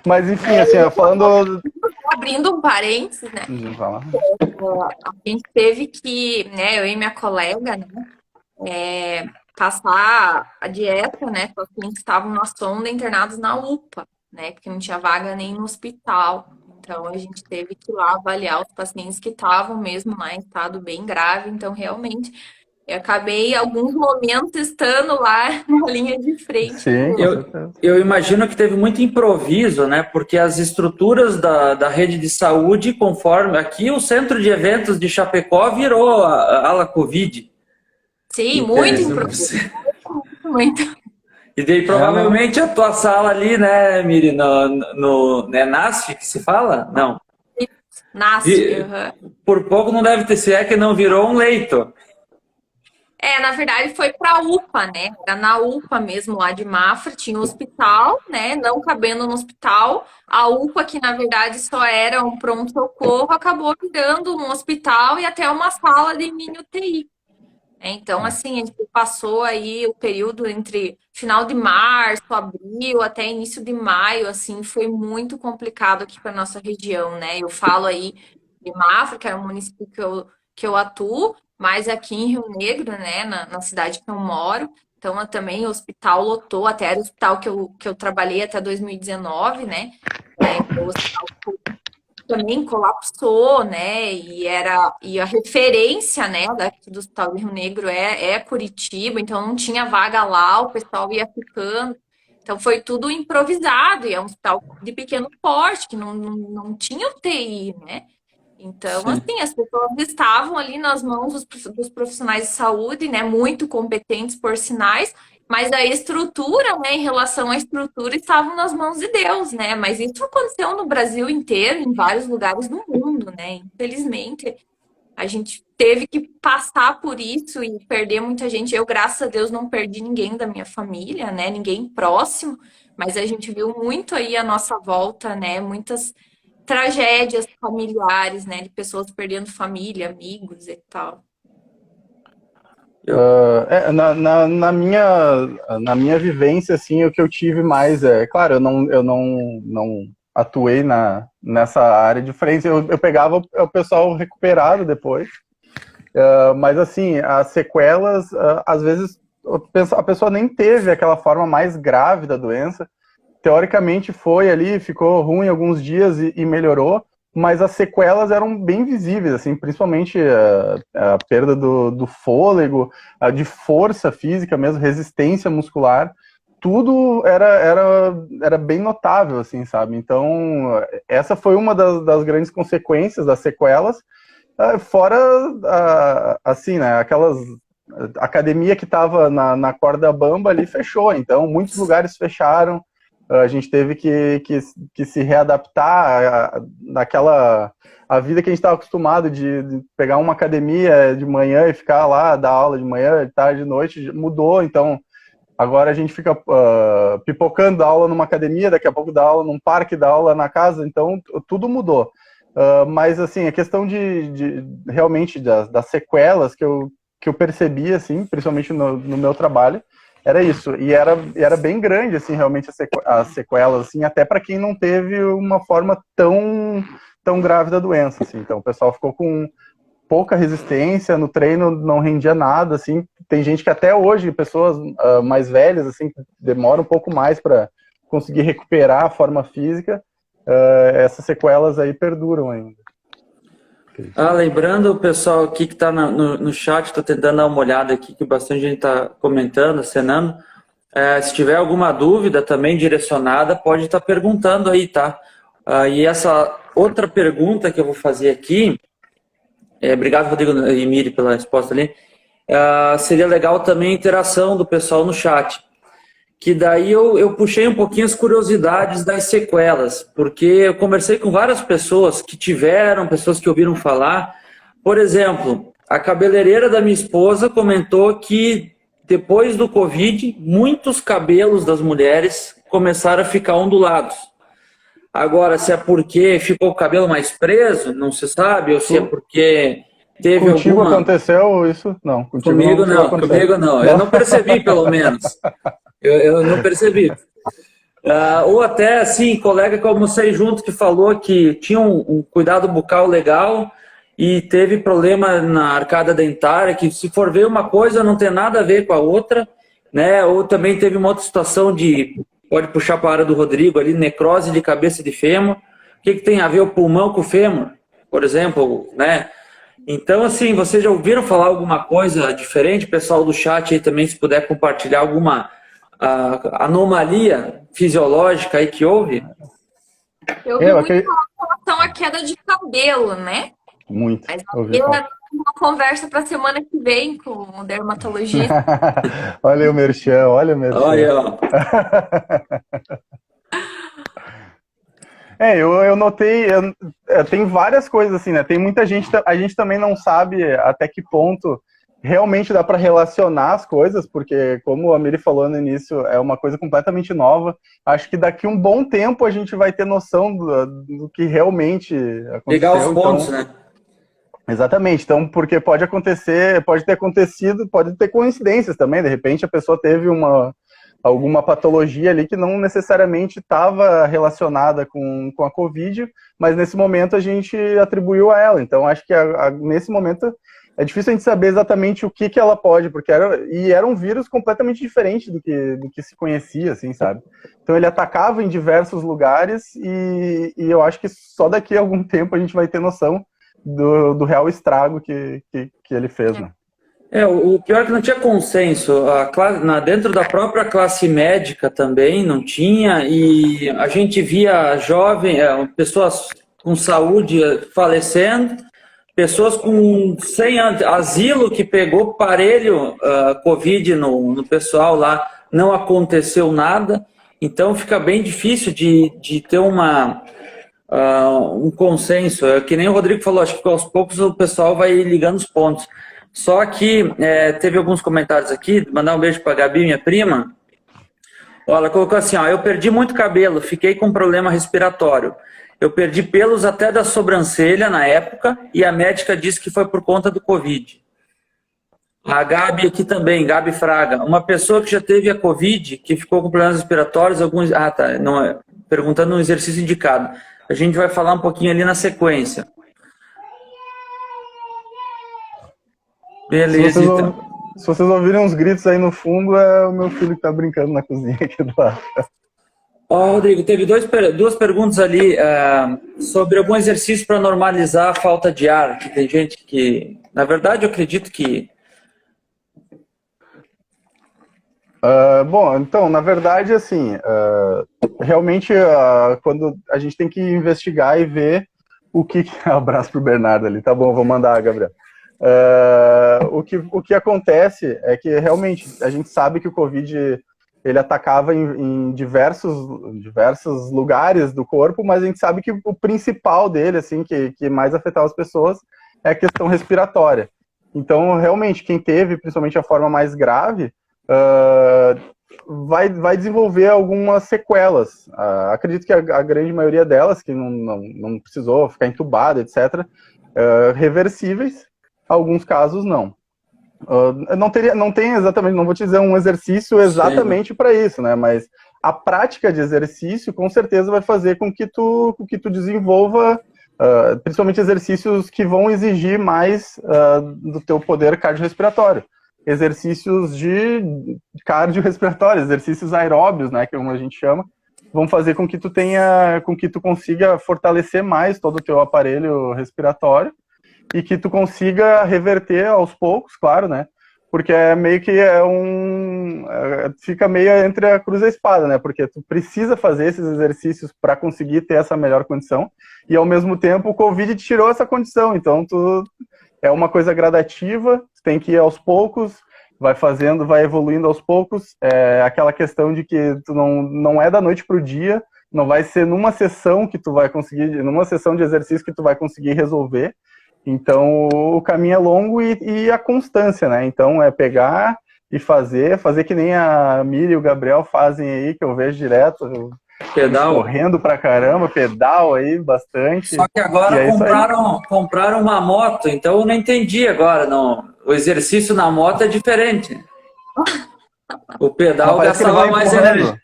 Mas enfim, assim, falando... Abrindo um parênteses, né? A gente teve que, né, eu e minha colega, né, passar a dieta, né, para os pacientes que estavam na sonda internados na UPA, né, porque não tinha vaga nem no hospital. Então, a gente teve que ir lá avaliar os pacientes que estavam mesmo lá em estado bem grave. Então, realmente, eu acabei, alguns momentos, estando lá na linha de frente. Sim, eu imagino que teve muito improviso, né? Porque as estruturas da rede de saúde, conforme... Aqui, o centro de eventos de Chapecó virou a ala Covid. Sim, muito improviso. Muito. E daí, provavelmente, a tua sala ali, né, Miri, né, NASF, que se fala? Não. NASF, Por pouco não deve ter sido, que não virou um leito. Na verdade foi para a UPA, né? Era na UPA mesmo, lá de Mafra, tinha um hospital, né? Não cabendo no hospital. A UPA, que na verdade só era um pronto-socorro, acabou virando um hospital e até uma sala de mini UTI. Então, assim, a gente passou aí o período entre final de março, abril, até início de maio, assim, foi muito complicado aqui para nossa região, né? Eu falo aí de Mafra, que é o município que eu atuo, mas aqui em Rio Negro, né, na cidade que eu moro, então também o hospital lotou, até era o hospital que eu trabalhei até 2019, né? O hospital também colapsou, né? E a referência, né, daqui do Hospital de Rio Negro é Curitiba, então não tinha vaga lá, o pessoal ia ficando. Então foi tudo improvisado, e é um hospital de pequeno porte, que não tinha UTI, né? Então, Sim. assim, as pessoas estavam ali nas mãos dos profissionais de saúde, né? Muito competentes, por sinais, mas a estrutura, né, em relação à estrutura, estavam nas mãos de Deus, né? Mas isso aconteceu no Brasil inteiro, em vários lugares do mundo, né? Infelizmente, a gente teve que passar por isso e perder muita gente. Eu, graças a Deus, não perdi ninguém da minha família, né? Ninguém próximo, mas a gente viu muito aí a nossa volta, né? Muitas tragédias familiares, né? De pessoas perdendo família, amigos e tal. Na minha vivência, assim, o que eu tive mais claro, eu não atuei nessa área de frente, eu pegava o pessoal recuperado depois, mas assim, as sequelas, às vezes a pessoa nem teve aquela forma mais grave da doença, teoricamente foi ali, ficou ruim alguns dias e melhorou, mas as sequelas eram bem visíveis, assim, principalmente a perda do fôlego, de força física mesmo, resistência muscular, tudo era bem notável, assim, sabe? Então, essa foi uma das grandes consequências das sequelas, fora, assim, né, a academia que estava na corda bamba ali fechou, então muitos lugares fecharam, a gente teve que se readaptar a vida que a gente estava acostumado de pegar uma academia de manhã e ficar lá, dar aula de manhã, de tarde, de noite, mudou, então agora a gente fica pipocando da aula numa academia, daqui a pouco dá aula num parque, dá aula na casa, então tudo mudou. Mas, assim, a questão realmente das sequelas que eu percebi, assim, principalmente no meu trabalho, era isso. E era bem grande, assim, realmente as sequelas, assim, até para quem não teve uma forma tão grave da doença, assim. Então, o pessoal ficou com pouca resistência, no treino não rendia nada, assim. Tem gente que até hoje, pessoas mais velhas, assim, demora um pouco mais para conseguir recuperar a forma física. Essas sequelas aí perduram ainda. Lembrando o pessoal aqui que está no chat, estou tentando dar uma olhada aqui, que bastante gente está comentando, acenando. Se tiver alguma dúvida também direcionada, pode estar perguntando aí, tá? E essa outra pergunta que eu vou fazer aqui, obrigado, Rodrigo e Miri, pela resposta ali, seria legal também a interação do pessoal no chat. Que daí eu puxei um pouquinho as curiosidades das sequelas, porque eu conversei com várias pessoas que tiveram, pessoas que ouviram falar. Por exemplo, a cabeleireira da minha esposa comentou que depois do Covid, muitos cabelos das mulheres começaram a ficar ondulados. Agora, se é porque ficou o cabelo mais preso, não se sabe, ou se é porque teve Contigo alguma... aconteceu isso? Não, Comigo não. Eu não percebi, pelo menos. Eu não percebi. Ou até, assim, colega que eu almocei junto que falou que tinha um cuidado bucal legal e teve problema na arcada dentária, que se for ver uma coisa não tem nada a ver com a outra, né? Ou também teve uma outra situação pode puxar para a área do Rodrigo ali, necrose de cabeça de fêmur. O que tem a ver o pulmão com o fêmur, por exemplo, né? Então, assim, vocês já ouviram falar alguma coisa diferente? Pessoal do chat aí também, se puder compartilhar alguma anomalia fisiológica aí que houve? Eu vi muito com relação à queda de cabelo, né? Muito. Mas uma conversa para a semana que vem com o dermatologista. Olha o merchan, olha o merchan. Olha, ó. Eu notei, tem várias coisas assim, né? Tem muita gente, a gente também não sabe até que ponto realmente dá para relacionar as coisas, porque como a Miri falou no início, é uma coisa completamente nova. Acho que daqui um bom tempo a gente vai ter noção do que realmente aconteceu. Pegar os pontos, né? Exatamente, então, porque pode ter acontecido, pode ter coincidências também, de repente a pessoa teve alguma patologia ali que não necessariamente estava relacionada com a Covid, mas nesse momento a gente atribuiu a ela. Então, acho que nesse momento é difícil a gente saber exatamente o que ela pode, porque era um vírus completamente diferente do que se conhecia, assim, sabe? Então, ele atacava em diversos lugares e eu acho que só daqui a algum tempo a gente vai ter noção do real estrago que ele fez, né? O pior é que não tinha consenso. Dentro da própria classe médica também não tinha, e a gente via pessoas com saúde falecendo, pessoas sem asilo que pegou parelho Covid no pessoal lá, não aconteceu nada. Então fica bem difícil de ter um consenso. Que nem o Rodrigo falou, acho que aos poucos o pessoal vai ligando os pontos. Só que teve alguns comentários aqui, mandar um beijo para a Gabi, minha prima. Ela colocou assim, eu perdi muito cabelo, fiquei com problema respiratório. Eu perdi pelos até da sobrancelha na época e a médica disse que foi por conta do Covid. A Gabi aqui também, Gabi Fraga. Uma pessoa que já teve a Covid, que ficou com problemas respiratórios, perguntando um exercício indicado. A gente vai falar um pouquinho ali na sequência. Beleza, então. Se vocês ouvirem uns gritos aí no fundo, é o meu filho que tá brincando na cozinha aqui do lado. Rodrigo, teve duas perguntas ali sobre algum exercício para normalizar a falta de ar, que tem gente que... Na verdade, eu acredito que... Bom, então, na verdade, assim, realmente, quando a gente tem que investigar e ver o que... Abraço pro Bernardo ali, tá bom, vou mandar, Gabriel. O que acontece é que realmente a gente sabe que o Covid ele atacava em diversos lugares do corpo, mas a gente sabe que o principal dele, assim, que mais afetava as pessoas, é a questão respiratória. Então, realmente, quem teve, principalmente a forma mais grave, vai desenvolver algumas sequelas. Acredito que a grande maioria delas, que não precisou ficar entubada, etc., reversíveis, alguns casos não. Não tem exatamente, não vou te dizer um exercício exatamente para isso, né? Mas a prática de exercício com certeza vai fazer com que tu desenvolva, principalmente exercícios que vão exigir mais do teu poder cardiorrespiratório. Exercícios de cardiorrespiratório, exercícios aeróbios, né? Que é como a gente chama, vão fazer com que tu consiga fortalecer mais todo o teu aparelho respiratório e que tu consiga reverter aos poucos, claro, né? Porque fica meio entre a cruz e a espada, né? Porque tu precisa fazer esses exercícios para conseguir ter essa melhor condição e, ao mesmo tempo, o Covid te tirou essa condição. Então, é uma coisa gradativa, tu tem que ir aos poucos, vai evoluindo aos poucos. É aquela questão de que tu não é da noite para o dia, não vai ser numa sessão de exercício que tu vai conseguir resolver. Então, o caminho é longo e a constância, né? Então, é pegar e fazer que nem a Miri e o Gabriel fazem aí, que eu vejo direto, Pedal. correndo pra caramba, pedal aí bastante. Só que agora compraram uma moto, então eu não entendi agora. Não. O exercício na moto é diferente. O pedal gastava mais energia.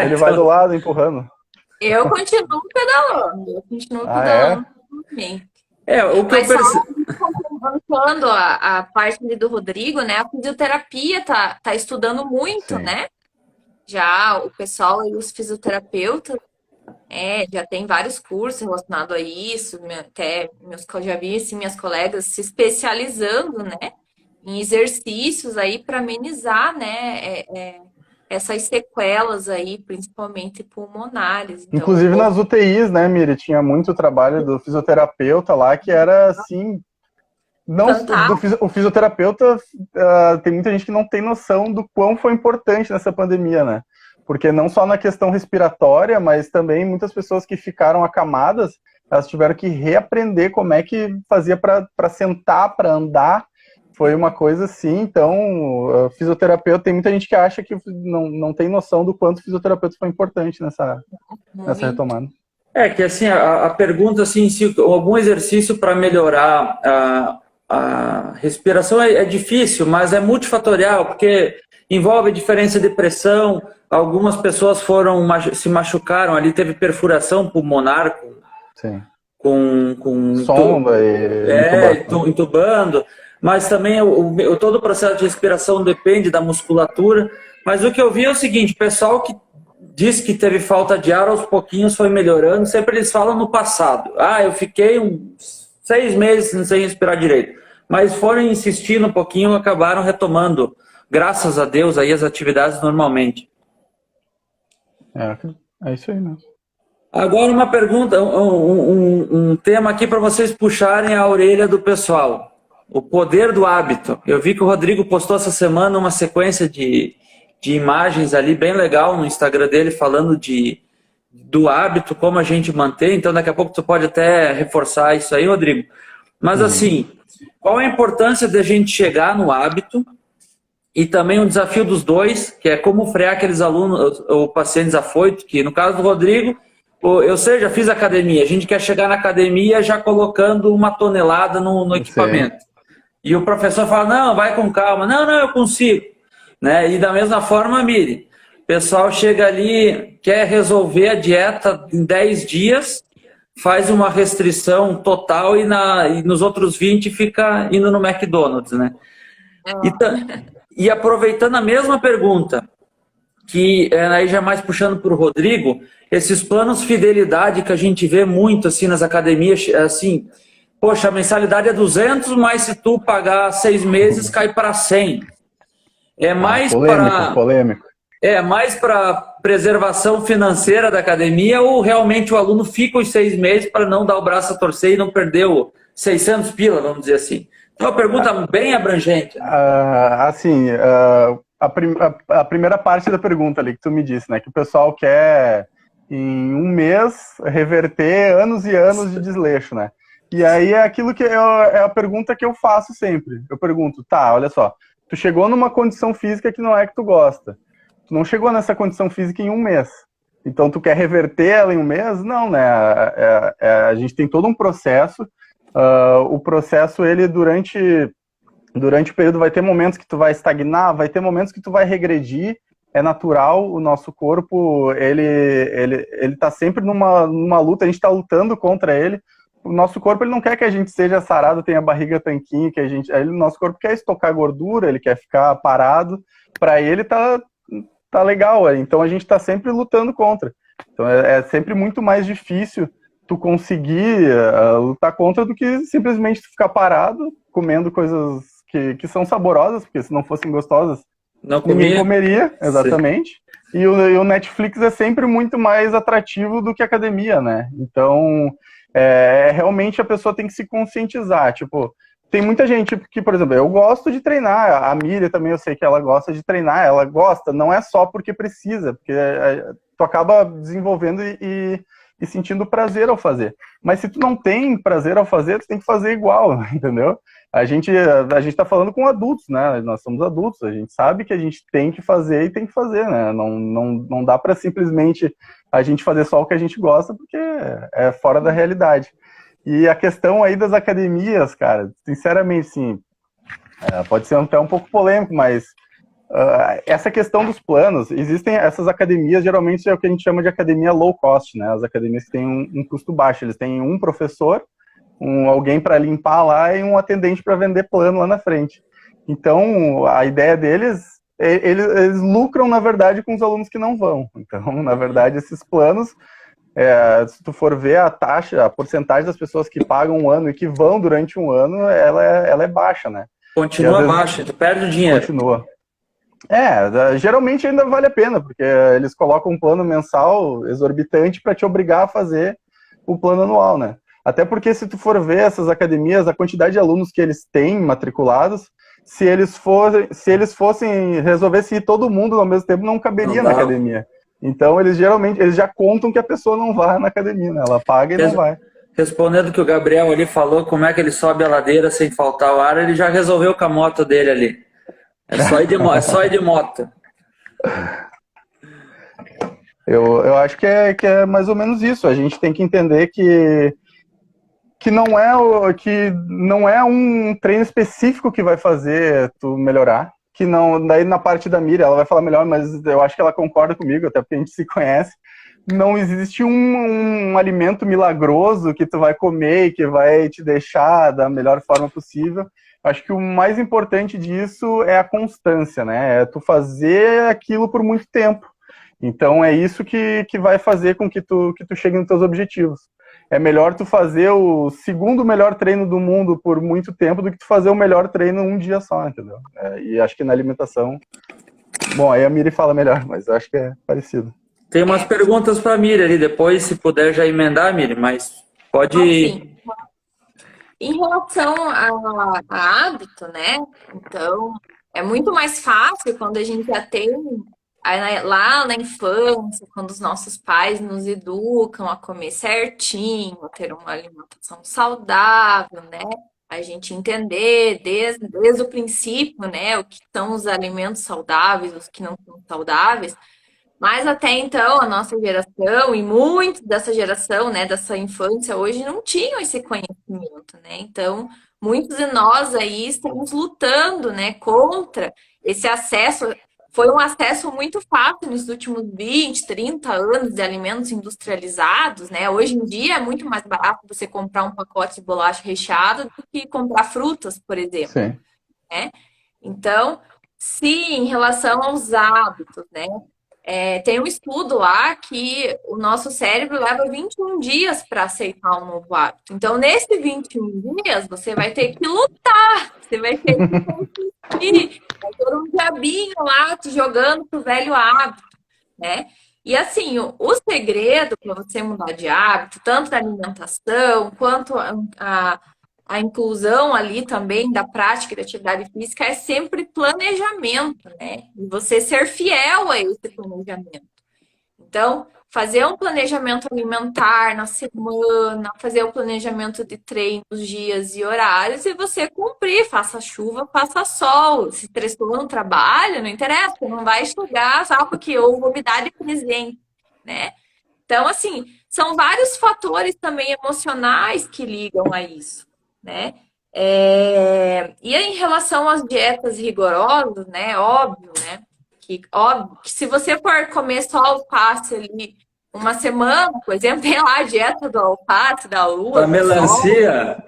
Ele vai do lado empurrando. Eu continuo pedalando. Também. O que eu percebo. Voltando a parte ali do Rodrigo, né? A fisioterapia tá estudando muito, Sim. né? Já o pessoal aí, os fisioterapeutas, já tem vários cursos relacionados a isso. Já vi assim, minhas colegas se especializando, né? Em exercícios aí para amenizar, né? Essas sequelas aí, principalmente pulmonares. Então, inclusive nas UTIs, né, Miri? Tinha muito trabalho do fisioterapeuta lá, que era assim... O fisioterapeuta, tem muita gente que não tem noção do quão foi importante nessa pandemia, né? Porque não só na questão respiratória, mas também muitas pessoas que ficaram acamadas, elas tiveram que reaprender como é que fazia para sentar, para andar. Foi uma coisa assim. Então, fisioterapeuta, tem muita gente que acha que não tem noção do quanto o fisioterapeuta foi importante nessa retomada. Que assim, a pergunta assim, se algum exercício para melhorar a respiração é difícil, mas é multifatorial, porque envolve diferença de pressão. Algumas pessoas se machucaram ali, teve perfuração pulmonar com sonda e entubando. Mas também todo o processo de respiração depende da musculatura. Mas o que eu vi é o seguinte: o pessoal que diz que teve falta de ar, aos pouquinhos foi melhorando. Sempre eles falam no passado. Eu fiquei uns 6 meses sem respirar direito. Mas foram insistindo um pouquinho, acabaram retomando, graças a Deus, aí as atividades normalmente. É isso aí mesmo. Agora uma pergunta, um tema aqui para vocês puxarem a orelha do pessoal. O poder do hábito. Eu vi que o Rodrigo postou essa semana uma sequência de imagens ali bem legal no Instagram dele, falando do hábito, como a gente mantém. Então daqui a pouco tu pode até reforçar isso aí, Rodrigo. Mas assim, qual a importância de a gente chegar no hábito e também um desafio dos dois, que é como frear aqueles alunos ou pacientes afoitos, que no caso do Rodrigo, eu já fiz academia, a gente quer chegar na academia já colocando 1 tonelada no equipamento. Sim. E o professor fala, não, vai com calma, não, eu consigo. Né? E da mesma forma, Miri, o pessoal chega ali, quer resolver a dieta em 10 dias, faz uma restrição total e nos outros 20 fica indo no McDonald's, né? E aproveitando a mesma pergunta, que aí já mais puxando para o Rodrigo, esses planos fidelidade que a gente vê muito assim nas academias, assim, poxa, a mensalidade é 200, mas se tu pagar 6 meses, cai para 100. É mais polêmico. É mais para preservação financeira da academia ou realmente o aluno fica os 6 meses para não dar o braço a torcer e não perder 600 pila, vamos dizer assim. É uma pergunta bem abrangente. Assim, a primeira parte da pergunta ali que tu me disse, né? Que o pessoal quer, em um mês, reverter anos e anos de desleixo, né? E aí é aquilo que é a pergunta que eu faço sempre. Eu pergunto, tá, olha só, tu chegou numa condição física que não é que tu gosta. Tu não chegou nessa condição física em um mês. Então tu quer reverter ela em um mês? Não, né? A gente tem todo um processo. O processo, ele durante o período vai ter momentos que tu vai estagnar, vai ter momentos que tu vai regredir, é natural, o nosso corpo, ele tá sempre numa luta, a gente tá lutando contra ele. O nosso corpo, ele não quer que a gente seja sarado, tenha barriga tanquinho, o nosso corpo quer estocar gordura, ele quer ficar parado, para ele tá legal, então a gente tá sempre lutando contra. Então é sempre muito mais difícil tu conseguir lutar contra do que simplesmente tu ficar parado, comendo coisas que são saborosas, porque se não fossem gostosas, ninguém comeria, exatamente. E o Netflix é sempre muito mais atrativo do que a academia, né? Então, realmente a pessoa tem que se conscientizar. Tipo, tem muita gente que, por exemplo, eu gosto de treinar, a Miriam também eu sei que ela gosta de treinar, ela gosta, não é só porque precisa, porque tu acaba desenvolvendo e sentindo prazer ao fazer. Mas se tu não tem prazer ao fazer, tu tem que fazer igual, entendeu? A gente tá falando com adultos, né? Nós somos adultos, a gente sabe que a gente tem que fazer e tem que fazer, né? Não dá para simplesmente a gente fazer só o que a gente gosta, porque é fora da realidade. E a questão aí das academias, cara, sinceramente, sim, pode ser até um pouco polêmico, mas essa questão dos planos, existem essas academias, geralmente é o que a gente chama de academia low cost, né? As academias que têm um custo baixo, eles têm um professor, alguém para limpar lá e um atendente para vender plano lá na frente. Então, a ideia deles, eles lucram, na verdade, com os alunos que não vão. Então, na verdade, esses planos, se tu for ver a porcentagem das pessoas que pagam um ano e que vão durante um ano, ela é baixa, né? Continua baixa, tu perde o dinheiro. Continua. Geralmente ainda vale a pena, porque eles colocam um plano mensal exorbitante para te obrigar a fazer o plano anual, né? Até porque se tu for ver essas academias, a quantidade de alunos que eles têm matriculados, se eles fossem resolvesse ir todo mundo ao mesmo tempo, não caberia na academia. Então eles já contam que a pessoa não vai na academia, né? Ela paga e não vai. Respondendo o que o Gabriel ali falou, como é que ele sobe a ladeira sem faltar o ar, ele já resolveu com a moto dele ali. É só ir de moto. Eu acho que é mais ou menos isso. A gente tem que entender que não é um treino específico que vai fazer tu melhorar. Que não, daí na parte da Miriam, ela vai falar melhor, mas eu acho que ela concorda comigo, até porque a gente se conhece. Não existe um alimento milagroso que tu vai comer e que vai te deixar da melhor forma possível. Acho que o mais importante disso é a constância, né? É tu fazer aquilo por muito tempo. Então é isso que vai fazer com que tu chegue nos teus objetivos. É melhor tu fazer o segundo melhor treino do mundo por muito tempo do que tu fazer o melhor treino um dia só, entendeu? E acho que na alimentação... Bom, aí a Miri fala melhor, mas eu acho que é parecido. Tem umas perguntas para a Miri ali, depois, se puder já emendar, Miri, mas pode... Sim. Em relação a hábito, né? Então, é muito mais fácil quando a gente já tem lá na infância, quando os nossos pais nos educam a comer certinho, a ter uma alimentação saudável, né? A gente entender desde o princípio, né? O que são os alimentos saudáveis, os que não são saudáveis. Mas até então, a nossa geração e muito dessa geração, né, dessa infância hoje, não tinham esse conhecimento, né? Então, muitos de nós aí estamos lutando, né, contra esse acesso. Foi um acesso muito fácil nos últimos 20, 30 anos de alimentos industrializados, né? Hoje em dia é muito mais barato você comprar um pacote de bolacha recheada do que comprar frutas, por exemplo. Sim. Né? Então, sim, em relação aos hábitos, né? Tem um estudo lá que o nosso cérebro leva 21 dias para aceitar um novo hábito. Então, nesses 21 dias, você vai ter que lutar, você vai ter que conseguir, vai ter um diabinho lá te jogando pro velho hábito, né? E assim, o segredo para você mudar de hábito, tanto da alimentação quanto a inclusão ali também da prática da atividade física é sempre planejamento, né? E você ser fiel a esse planejamento. Então, fazer um planejamento alimentar na semana, fazer o planejamento de treinos, dias e horários e você cumprir, faça chuva, faça sol. Se estressou no trabalho, não interessa, você não vai estudar só porque houve umidade presente, né? Então, assim, são vários fatores também emocionais que ligam a isso, né? E em relação às dietas rigorosas, né? Óbvio que se você for comer só alface ali uma semana, por exemplo, tem lá a dieta do alface, da lua, A melancia.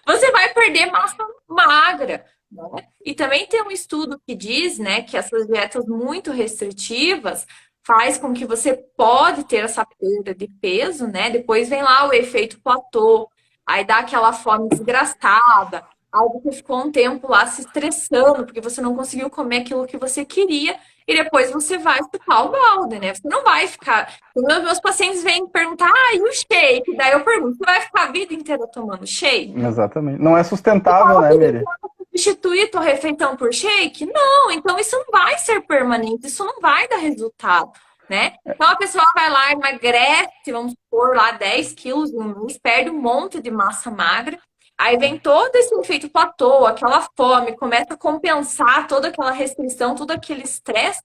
você vai perder massa magra, né? E também tem um estudo que diz, né, que essas dietas muito restritivas faz com que você pode ter essa perda de peso, né? Depois vem lá o efeito platô, aí dá aquela fome desgraçada, aí você ficou um tempo lá se estressando porque você não conseguiu comer aquilo que você queria e depois você vai chutar o balde, né? Você não vai ficar... Meus pacientes vêm perguntar, e o shake? Daí eu pergunto, você vai ficar a vida inteira tomando shake? Exatamente. Não é sustentável, né, Miri? Substituir tua refeição por shake? Não, então isso não vai ser permanente, isso não vai dar resultado, né? Então a pessoa vai lá, emagrece, vamos supor lá 10 quilos no mês, perde um monte de massa magra, aí vem todo esse efeito platô, aquela fome, começa a compensar toda aquela restrição, todo aquele estresse,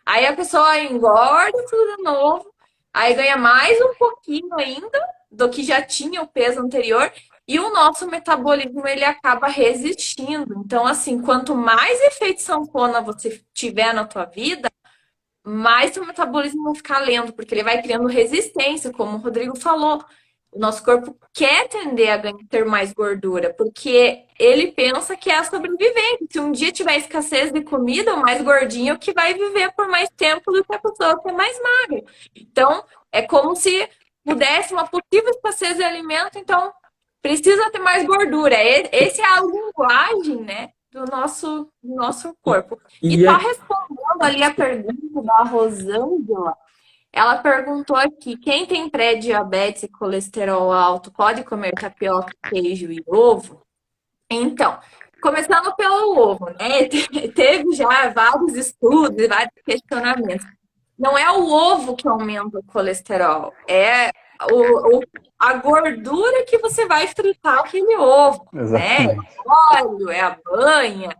aí a pessoa engorda tudo de novo, aí ganha mais um pouquinho ainda do que já tinha o peso anterior, e o nosso metabolismo, ele acaba resistindo. Então, assim, quanto mais efeito sanfona você tiver na tua vida, mais seu metabolismo vai ficar lento, porque ele vai criando resistência, como o Rodrigo falou. O nosso corpo quer tender a ter mais gordura, porque ele pensa que é a sobrevivência. Se um dia tiver escassez de comida, o mais gordinho é o que vai viver por mais tempo do que a pessoa que é mais magra. Então, é como se pudesse uma possível escassez de alimento, então precisa ter mais gordura. Essa é a linguagem, né, do nosso corpo. E tá respondendo ali a pergunta da Rosângela. Ela perguntou aqui, quem tem pré-diabetes e colesterol alto pode comer tapioca, queijo e ovo? Então, começando pelo ovo, né? Teve já vários estudos, vários questionamentos. Não é o ovo que aumenta o colesterol, é a gordura que você vai fritar aquele ovo, né? É o óleo, é a banha,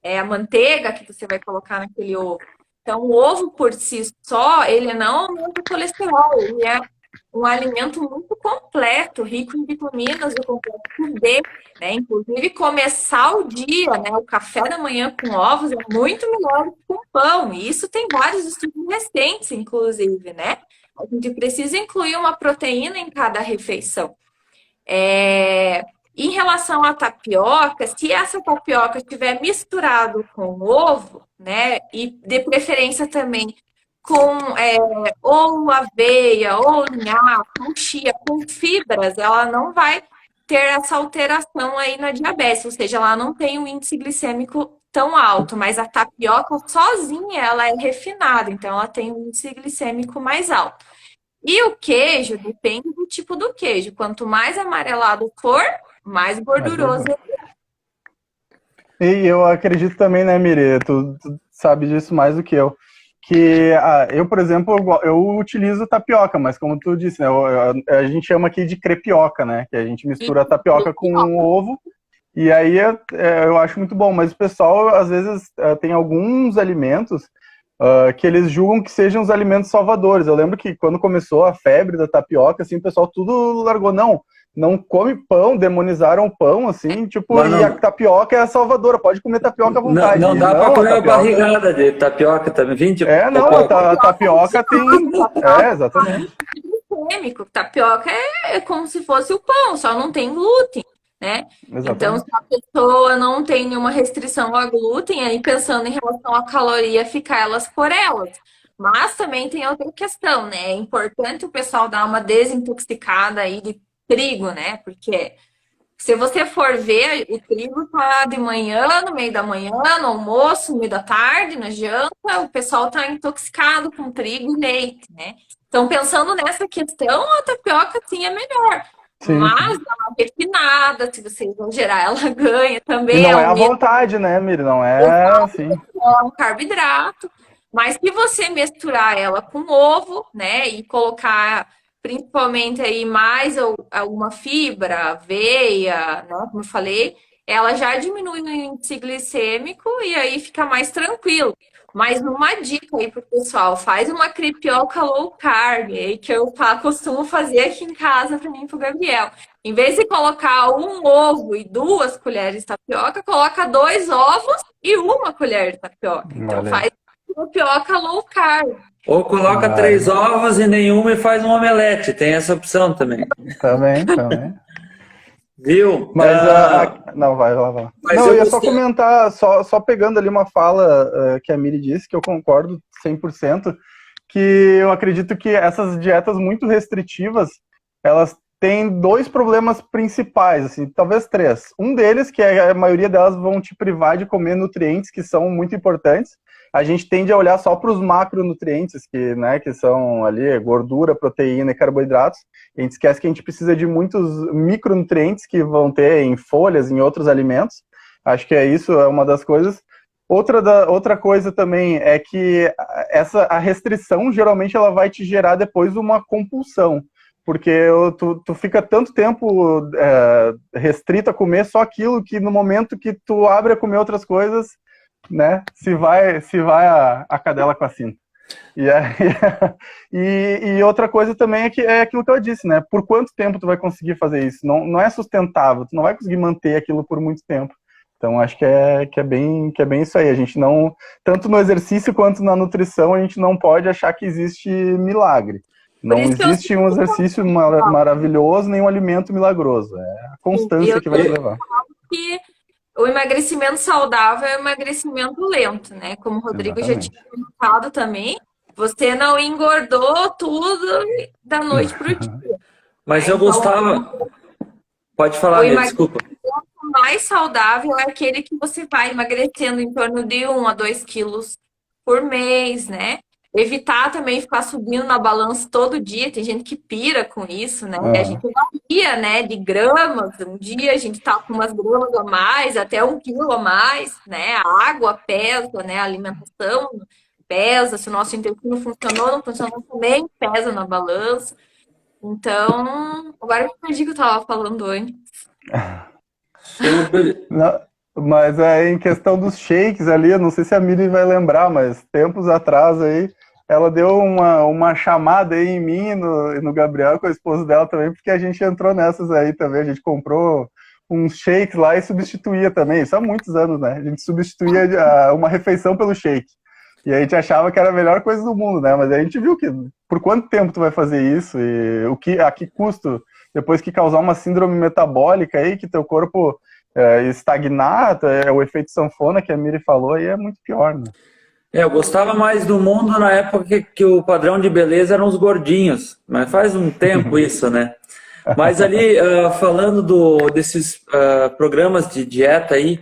é a manteiga que você vai colocar naquele ovo. Então, o ovo por si só, ele não aumenta o colesterol, ele é um alimento muito completo, rico em vitaminas do complexo B, né? Inclusive, começar o dia, né? O café da manhã com ovos é muito melhor do que com pão. E isso tem vários estudos recentes, inclusive, né? A gente precisa incluir uma proteína em cada refeição. Em relação à tapioca, se essa tapioca estiver misturado com ovo, né? E de preferência também com ou aveia, ou linhaça, com chia, com fibras, ela não vai ter essa alteração aí na diabetes, ou seja, ela não tem um índice glicêmico tão alto, mas a tapioca sozinha, ela é refinada, então ela tem um índice glicêmico mais alto. E o queijo depende do tipo do queijo, quanto mais amarelado for, mais gorduroso ele é. E eu acredito também, né, Miri, tu sabe disso mais do que eu, que eu, por exemplo, eu utilizo tapioca, mas como tu disse, né, a gente chama aqui de crepioca, né, que a gente mistura a tapioca com o ovo, e aí eu acho muito bom, mas o pessoal, às vezes, tem alguns alimentos que eles julgam que sejam os alimentos salvadores. Eu lembro que quando começou a febre da tapioca, assim, o pessoal tudo largou, não come pão, demonizaram o pão, assim, tipo, e a tapioca é a salvadora, pode comer tapioca à vontade. Não dá pra comer uma barrigada de tapioca também, 20. A tapioca tem... exatamente. Tapioca é como se fosse o pão, só não tem glúten, né? Exatamente. Então, se a pessoa não tem nenhuma restrição a glúten, aí pensando em relação à caloria, ficar elas por elas. Mas também tem outra questão, né? É importante o pessoal dar uma desintoxicada aí de trigo, né? Porque se você for ver, o trigo tá de manhã, no meio da manhã, no almoço, no meio da tarde, na janta, o pessoal tá intoxicado com trigo e leite, né? Então, pensando nessa questão, a tapioca sim é melhor. Sim. Mas ela é refinada, se você exagerar, ela ganha E também. não É é à o mesmo, vontade, né, Miri? Não é assim. é um carboidrato. Mas se você misturar ela com ovo, né, e colocar principalmente aí mais alguma fibra, aveia, né, como eu falei, ela já diminui o índice glicêmico e aí fica mais tranquilo. Mas uma dica aí pro pessoal, faz uma crepioca low carb, aí que eu costumo fazer aqui em casa para mim e pro Gabriel. Em vez de colocar um ovo e 2 colheres de tapioca, coloca 2 ovos e 1 colher de tapioca. Então Olha aí. faz tapioca low carb. Ou coloca Ah, 3 ovos e nenhuma e faz um omelete. Tem essa opção também. também. Viu? Mas não, vai lá. Mas Não, eu eu ia só gostei. comentar, só pegando ali uma fala que a Miri disse, que eu concordo 100%, que eu acredito que essas dietas muito restritivas, elas têm 2 problemas principais, assim, talvez 3. Um deles, que a maioria delas vão te privar de comer nutrientes que são muito importantes. A gente tende a olhar só para os macronutrientes, que são ali gordura, proteína e carboidratos. A gente esquece que a gente precisa de muitos micronutrientes que vão ter em folhas, em outros alimentos. Acho que isso é uma das coisas. Outra coisa também é que a restrição, geralmente, ela vai te gerar depois uma compulsão. Porque tu fica tanto tempo restrito a comer só aquilo que no momento que tu abre a comer outras coisas, né, se vai a cadela com a cinta. E outra coisa também é aquilo que eu disse, né? Por quanto tempo tu vai conseguir fazer isso? Não é sustentável, tu não vai conseguir manter aquilo por muito tempo. Então acho que é bem isso aí. A gente não, tanto no exercício quanto na nutrição, a gente não pode achar que existe milagre. Não existe um exercício maravilhoso, nem um alimento milagroso. É a constância que vai te levar. Que o emagrecimento saudável é um emagrecimento lento, né? Como o Rodrigo já tinha comentado também, você não engordou tudo da noite para o dia. Mas eu gostava... Pode falar, Miri, desculpa. O mais saudável é aquele que você vai emagrecendo em torno de 1 a 2 quilos por mês, né? Evitar também ficar subindo na balança todo dia. Tem gente que pira com isso, né? A gente varia, né? De gramas. Um dia a gente tá com umas gramas a mais, até 1 quilo a mais, né? A água pesa, né? A alimentação pesa. Se o nosso intestino funcionou, não funcionou também, pesa na balança. Então, agora eu perdi o que eu tava falando antes. Não, mas em questão dos shakes ali, eu não sei se a Miri vai lembrar, mas tempos atrás aí, ela deu uma chamada aí em mim e no Gabriel, com a esposa dela também, porque a gente entrou nessas aí também, a gente comprou uns shakes lá e substituía também, isso há muitos anos, né? A gente substituía uma refeição pelo shake. E a gente achava que era a melhor coisa do mundo, né? Mas a gente viu que por quanto tempo tu vai fazer isso e a que custo, depois que causar uma síndrome metabólica aí, que teu corpo estagnar, o efeito sanfona que a Miri falou, aí é muito pior, né? Eu gostava mais do mundo na época que o padrão de beleza eram os gordinhos, mas faz um tempo isso, né? Mas ali, falando desses programas de dieta aí,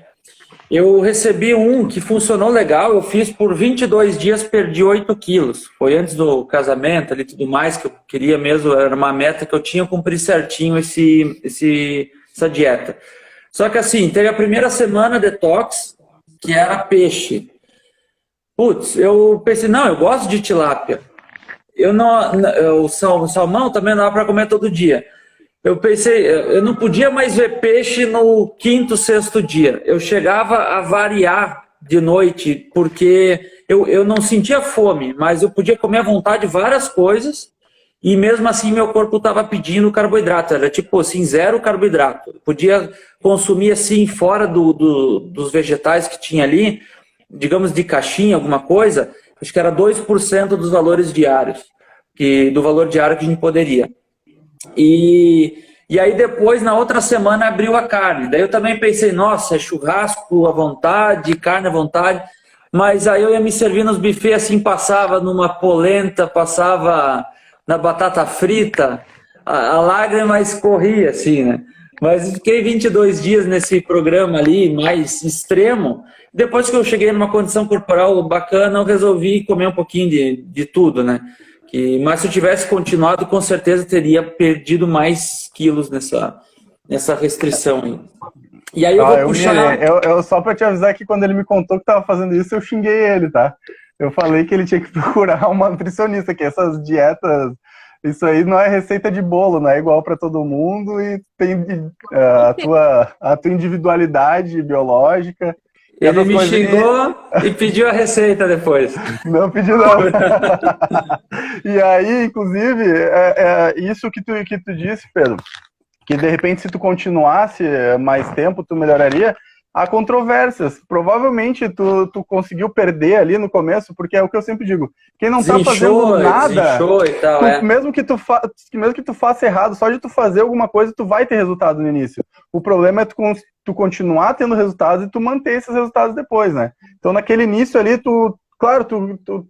eu recebi um que funcionou legal, eu fiz por 22 dias, perdi 8 quilos. Foi antes do casamento ali, tudo mais, que eu queria mesmo, era uma meta que eu tinha, cumprir certinho essa dieta. Só que assim, teve a primeira semana detox, que era peixe. Putz, eu pensei, não, eu gosto de tilápia. O salmão também não dá para comer todo dia. Eu pensei, eu não podia mais ver peixe no 5º, 6º dia. Eu chegava a variar de noite, porque eu não sentia fome, mas eu podia comer à vontade várias coisas, e mesmo assim meu corpo estava pedindo carboidrato. Era tipo assim, 0 carboidrato. Eu podia consumir assim, fora dos vegetais que tinha ali, digamos de caixinha, alguma coisa, acho que era 2% dos valores diários, do valor diário que a gente poderia. E aí depois, na outra semana, abriu a carne. Daí eu também pensei, nossa, é churrasco à vontade, carne à vontade. Mas aí eu ia me servir nos buffets, assim, passava numa polenta, passava na batata frita, a lágrima escorria, assim, né? Mas fiquei 22 dias nesse programa ali, mais extremo. Depois que eu cheguei numa condição corporal bacana, eu resolvi comer um pouquinho de tudo, né? Mas se eu tivesse continuado, com certeza teria perdido mais quilos nessa restrição aí. E aí eu vou puxar... Eu só para te avisar que quando ele me contou que tava fazendo isso, eu xinguei ele, tá? Eu falei que ele tinha que procurar uma nutricionista, que essas dietas, isso aí não é receita de bolo, não é igual para todo mundo e tem a tua individualidade biológica. Ele me xingou e pediu a receita depois. Não pediu não. E aí, inclusive, isso que tu disse, Pedro, que de repente se tu continuasse mais tempo, tu melhoraria. Há controvérsias. Provavelmente tu conseguiu perder ali no começo, porque é o que eu sempre digo. Quem não tá fazendo nada, e tal, mesmo que tu faça errado, só de tu fazer alguma coisa, tu vai ter resultado no início. O problema é tu continuar tendo resultados e tu manter esses resultados depois, né? Então naquele início ali,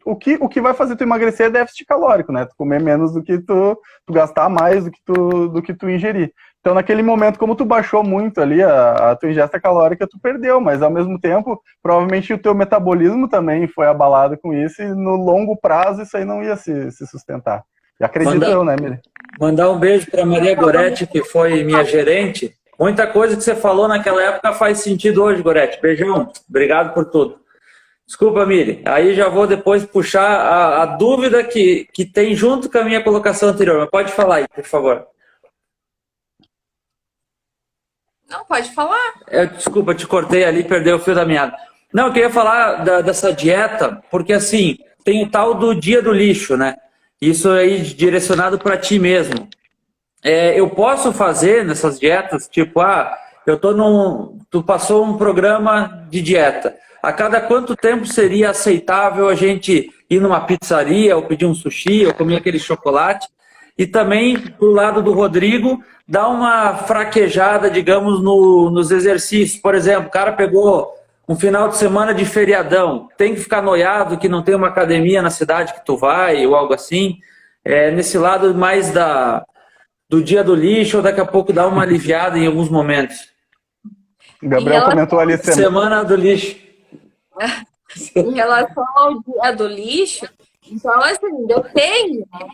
o que vai fazer tu emagrecer é déficit calórico, né? Tu comer menos do que tu gastar mais do que tu ingerir. Então, naquele momento, como tu baixou muito ali a tua ingesta calórica, tu perdeu, mas ao mesmo tempo, provavelmente o teu metabolismo também foi abalado com isso e no longo prazo isso aí não ia se sustentar. Acredito eu, né, Miri? Mandar um beijo para Maria Goretti, que foi minha gerente. Muita coisa que você falou naquela época faz sentido hoje, Goretti. Beijão, obrigado por tudo. Desculpa, Miri, aí já vou depois puxar a dúvida que tem junto com a minha colocação anterior, mas pode falar aí, por favor. Não, pode falar. Desculpa, te cortei ali, perdeu o fio da meada. Não, eu queria falar dessa dieta, porque assim, tem o tal do dia do lixo, né? Isso aí direcionado para ti mesmo. Eu posso fazer nessas dietas, tipo, tu passou um programa de dieta. A cada quanto tempo seria aceitável a gente ir numa pizzaria, ou pedir um sushi, ou comer aquele chocolate? E também, pro lado do Rodrigo, dar uma fraquejada, digamos, nos exercícios. Por exemplo, o cara pegou um final de semana de feriadão, tem que ficar noiado que não tem uma academia na cidade que tu vai, ou algo assim. Nesse lado mais do dia do lixo, ou daqui a pouco dar uma aliviada em alguns momentos. O Gabriel comentou ali... Semana do lixo. Em relação ao dia do lixo, então, assim, depende, né?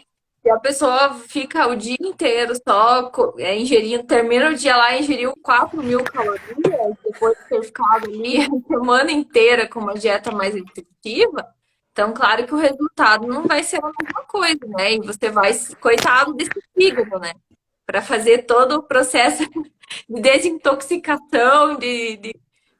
Se a pessoa fica o dia inteiro só ingerindo, termina o dia lá e ingeriu 4.000 calorias, depois de ter ficado ali a semana inteira com uma dieta mais restritiva, então, claro que o resultado não vai ser a mesma coisa, né? E você vai, coitado desse fígado, né? Para fazer todo o processo de desintoxicação,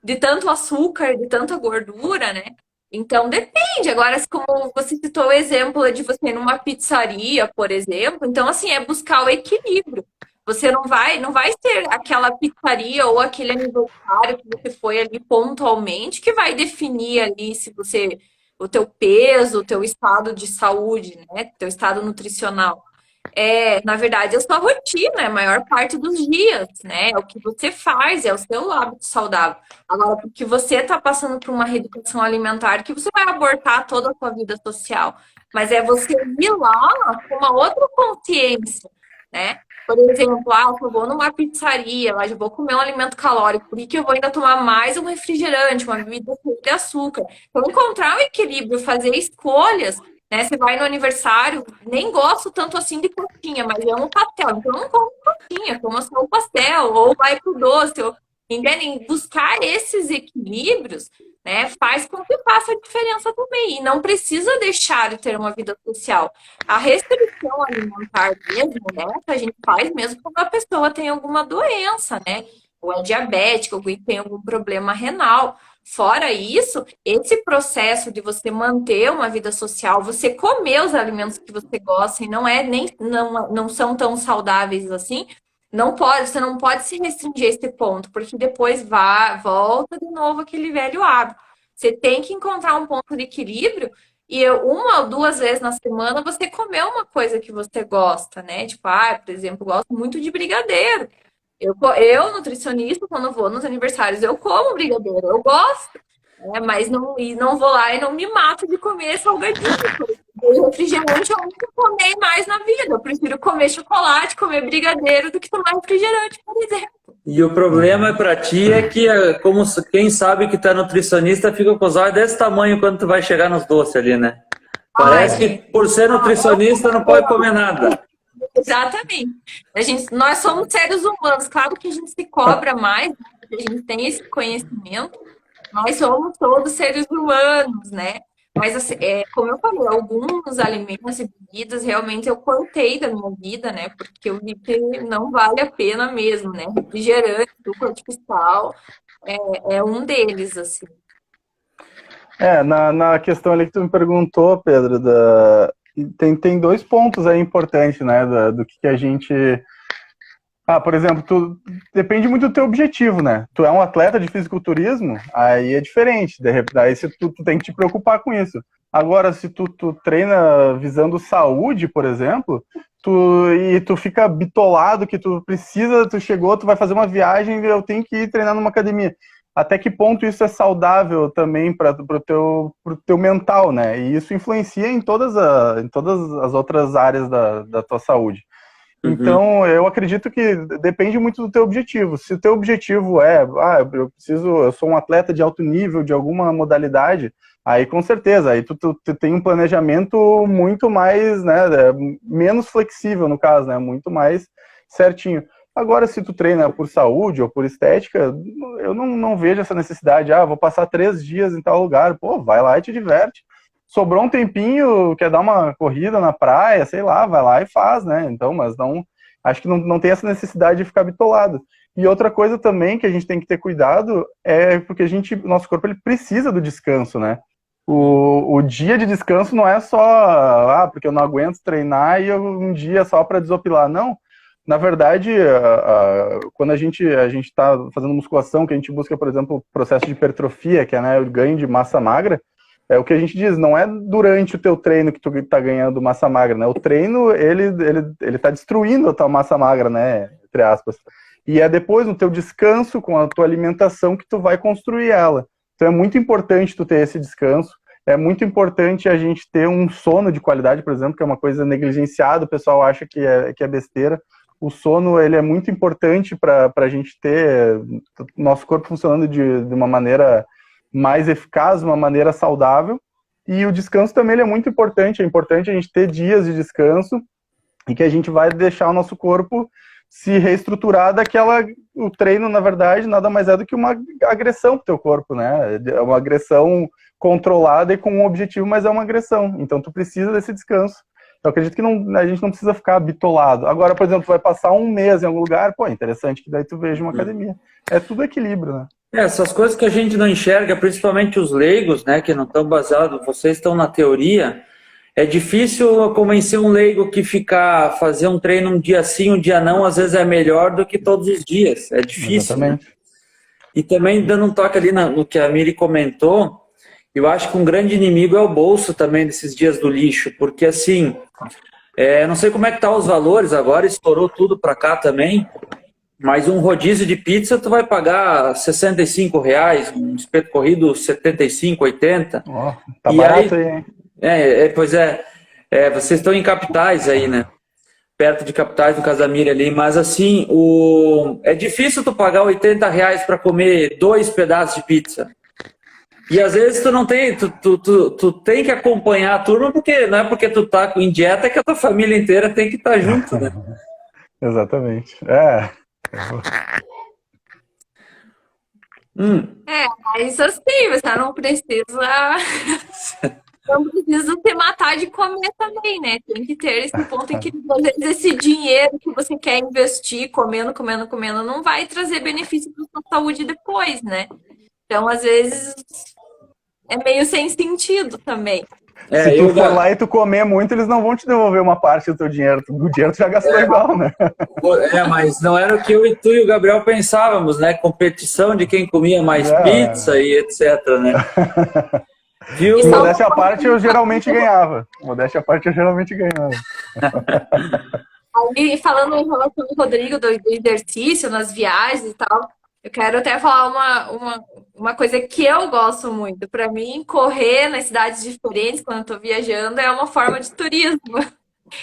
de tanto açúcar, de tanta gordura, né? Então, depende. Agora, como você citou o exemplo de você ir numa pizzaria, por exemplo, então, assim, é buscar o equilíbrio. Você não vai ser aquela pizzaria ou aquele aniversário que você foi ali pontualmente que vai definir ali se você, o teu peso, o teu estado de saúde, né? Teu estado nutricional. Na verdade, é a sua rotina, é a maior parte dos dias, né? É o que você faz, é o seu hábito saudável. Agora, porque você está passando por uma reeducação alimentar, que você vai abortar toda a sua vida social. Mas é você ir lá com uma outra consciência, né? Por exemplo, eu vou numa pizzaria, mas eu vou comer um alimento calórico, por que eu vou ainda tomar mais um refrigerante, uma bebida de açúcar? Então, encontrar um equilíbrio, fazer escolhas, né? Você vai no aniversário, nem gosto tanto assim de coxinha, mas é um pastel. Então, não como coxinha, como só um pastel, ou vai pro doce. Entendem? Buscar esses equilíbrios, né, faz com que faça a diferença também. E não precisa deixar de ter uma vida social. A restrição alimentar mesmo, né, que a gente faz mesmo quando a pessoa tem alguma doença, né? Ou é diabética, ou tem algum problema renal. Fora isso, esse processo de você manter uma vida social, você comer os alimentos que você gosta e não são tão saudáveis assim, você não pode se restringir a esse ponto, porque depois volta de novo aquele velho hábito. Você tem que encontrar um ponto de equilíbrio e uma ou duas vezes na semana você comer uma coisa que você gosta, né? Tipo, por exemplo, eu gosto muito de brigadeiro. Eu, nutricionista, quando vou nos aniversários, eu como brigadeiro, eu gosto, né? Mas não vou lá e não me mato de comer salgadinho. O refrigerante eu nunca tomei mais na vida. Eu prefiro comer chocolate, comer brigadeiro do que tomar refrigerante, por exemplo. E o problema para ti é que, como quem sabe que tu é nutricionista, fica com os olhos desse tamanho quando tu vai chegar nos doces ali, né? Parece que por ser nutricionista não pode comer nada. Exatamente. Nós somos seres humanos, claro que a gente se cobra mais, porque a gente tem esse conhecimento, nós somos todos seres humanos, né? Mas, assim, como eu falei, alguns alimentos e bebidas realmente eu cortei da minha vida, né? Porque eu vi que não vale a pena mesmo, né? Refrigerante, suco artificial, é um deles, assim. Na questão ali que tu me perguntou, Pedro, tem dois pontos aí importantes, né, do que a gente... por exemplo, depende muito do teu objetivo, né? Tu é um atleta de fisiculturismo, aí é diferente, daí tu tem que te preocupar com isso. Agora, se tu treina visando saúde, por exemplo, e tu fica bitolado que tu chegou, tu vai fazer uma viagem, eu tenho que ir treinar numa academia. Até que ponto isso é saudável também para pro teu mental, né? E isso influencia em todas as outras áreas da tua saúde. Uhum. Então, eu acredito que depende muito do teu objetivo. Se o teu objetivo é, eu sou um atleta de alto nível de alguma modalidade, aí com certeza, aí tu tem um planejamento muito mais, né, menos flexível no caso, né, muito mais certinho. Agora, se tu treina por saúde ou por estética, eu não vejo essa necessidade. Vou passar 3 dias em tal lugar. Pô, vai lá e te diverte. Sobrou um tempinho, quer dar uma corrida na praia, sei lá, vai lá e faz, né? Então, mas acho que não tem essa necessidade de ficar bitolado. E outra coisa também que a gente tem que ter cuidado é porque nosso corpo ele precisa do descanso, né? O dia de descanso não é só, porque eu não aguento treinar e um dia só para desopilar, não. Na verdade, quando a gente está fazendo musculação, que a gente busca, por exemplo, o processo de hipertrofia, que é, né, o ganho de massa magra, é o que a gente diz, não é durante o teu treino que tu está ganhando massa magra, né? O treino, ele tá destruindo a tua massa magra, né? Entre aspas. E é depois, no teu descanso, com a tua alimentação, que tu vai construir ela. Então é muito importante tu ter esse descanso. É muito importante a gente ter um sono de qualidade, por exemplo, que é uma coisa negligenciada, o pessoal acha que é besteira. O sono, ele é muito importante para a gente ter nosso corpo funcionando de uma maneira mais eficaz, uma maneira saudável. E o descanso também ele é muito importante. É importante a gente ter dias de descanso e que a gente vai deixar o nosso corpo se reestruturar o treino, na verdade, nada mais é do que uma agressão pro teu corpo, né? É uma agressão controlada e com um objetivo, mas é uma agressão. Então, tu precisa desse descanso. Eu acredito que a gente não precisa ficar bitolado. Agora, por exemplo, tu vai passar um mês em algum lugar, pô, interessante que daí tu veja uma academia. É tudo equilíbrio, né? Essas coisas que a gente não enxerga, principalmente os leigos, né, que não estão baseados, vocês estão na teoria, é difícil convencer um leigo que fazer um treino um dia sim, um dia não, às vezes é melhor do que todos os dias. É difícil, né? E também, dando um toque ali no que a Miri comentou, eu acho que um grande inimigo é o bolso também desses dias do lixo, porque assim, não sei como é que tá os valores agora, estourou tudo para cá também, mas um rodízio de pizza tu vai pagar R$65, um espeto corrido 75, 80. Tá barato aí, hein? Pois é. Vocês estão em capitais aí, né? Perto de capitais do Casamiro ali, mas assim, é difícil tu pagar R$80 para comer 2 pedaços de pizza. E às vezes tu não tem, tu tem que acompanhar a turma, porque não é porque tu tá em dieta que a tua família inteira tem que estar junto, né? Exatamente. Mas assim, você não precisa te matar de comer também, né? Tem que ter esse ponto em que às vezes esse dinheiro que você quer investir comendo, não vai trazer benefício para sua saúde depois, né? Então, às vezes, é meio sem sentido também. Se tu for lá e tu comer muito, eles não vão te devolver uma parte do teu dinheiro. O dinheiro tu já gastou igual, né? Mas não era o que tu e o Gabriel pensávamos, né? Competição de quem comia mais pizza e etc, né? Viu? Modéstia à parte, eu geralmente ganhava. Aí, falando em relação ao Rodrigo, do exercício, nas viagens e tal, eu quero até falar uma coisa que eu gosto muito. Para mim, correr nas cidades diferentes, quando eu tô viajando, é uma forma de turismo.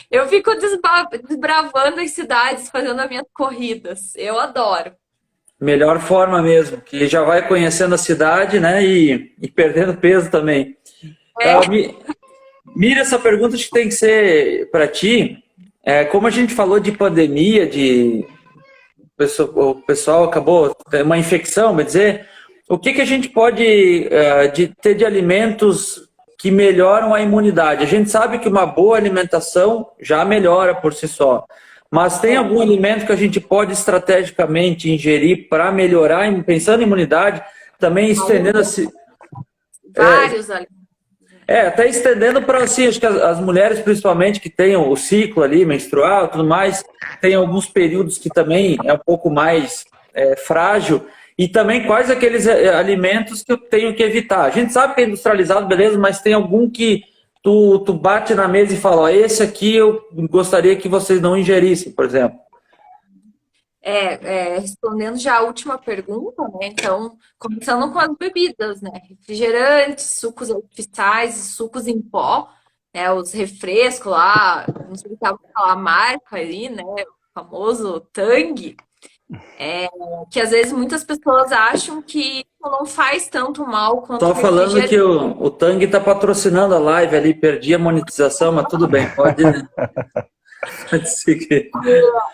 Eu fico desbravando as cidades, fazendo as minhas corridas. Eu adoro. Melhor forma mesmo, que já vai conhecendo a cidade, né? E perdendo peso também. Mira, essa pergunta acho que tem que ser para ti. Como a gente falou de pandemia, o pessoal acabou tendo uma infecção, quer dizer, o que a gente pode ter de alimentos que melhoram a imunidade? A gente sabe que uma boa alimentação já melhora por si só, mas tem algum alimento que a gente pode estrategicamente ingerir para melhorar, pensando em imunidade, também estendendo assim. Vários alimentos. Até estendendo para assim, acho que as mulheres, principalmente, que têm o ciclo ali, menstrual e tudo mais, tem alguns períodos que também é um pouco mais frágil. E também quais aqueles alimentos que eu tenho que evitar. A gente sabe que é industrializado, beleza, mas tem algum que tu bate na mesa e fala, ó, esse aqui eu gostaria que vocês não ingerissem, por exemplo. Respondendo já a última pergunta, né? Então, começando com as bebidas, né? Refrigerantes, sucos artificiais, sucos em pó, né? Os refrescos lá, não sei se dá pra falar a marca ali, né? O famoso Tang, que às vezes muitas pessoas acham que não faz tanto mal quanto Tô o falando refrigerante. que o Tang tá patrocinando a live ali, perdi a monetização, mas tudo bem, pode seguir.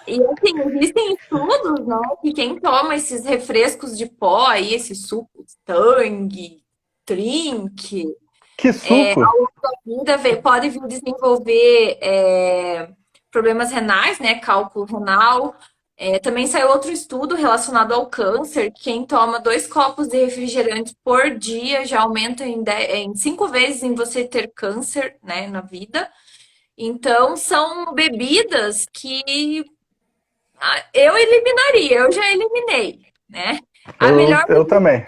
E assim, existem estudos, né, que quem toma esses refrescos de pó aí, esses sucos Tang, Trink, Que suco! ao longo da vida pode vir desenvolver problemas renais, né, cálculo renal. Também saiu outro estudo relacionado ao câncer. Quem toma 2 copos de refrigerante por dia já aumenta em 5 vezes em você ter câncer, né, na vida. Então, são bebidas que eu eliminaria, eu já eliminei, né? Eu também.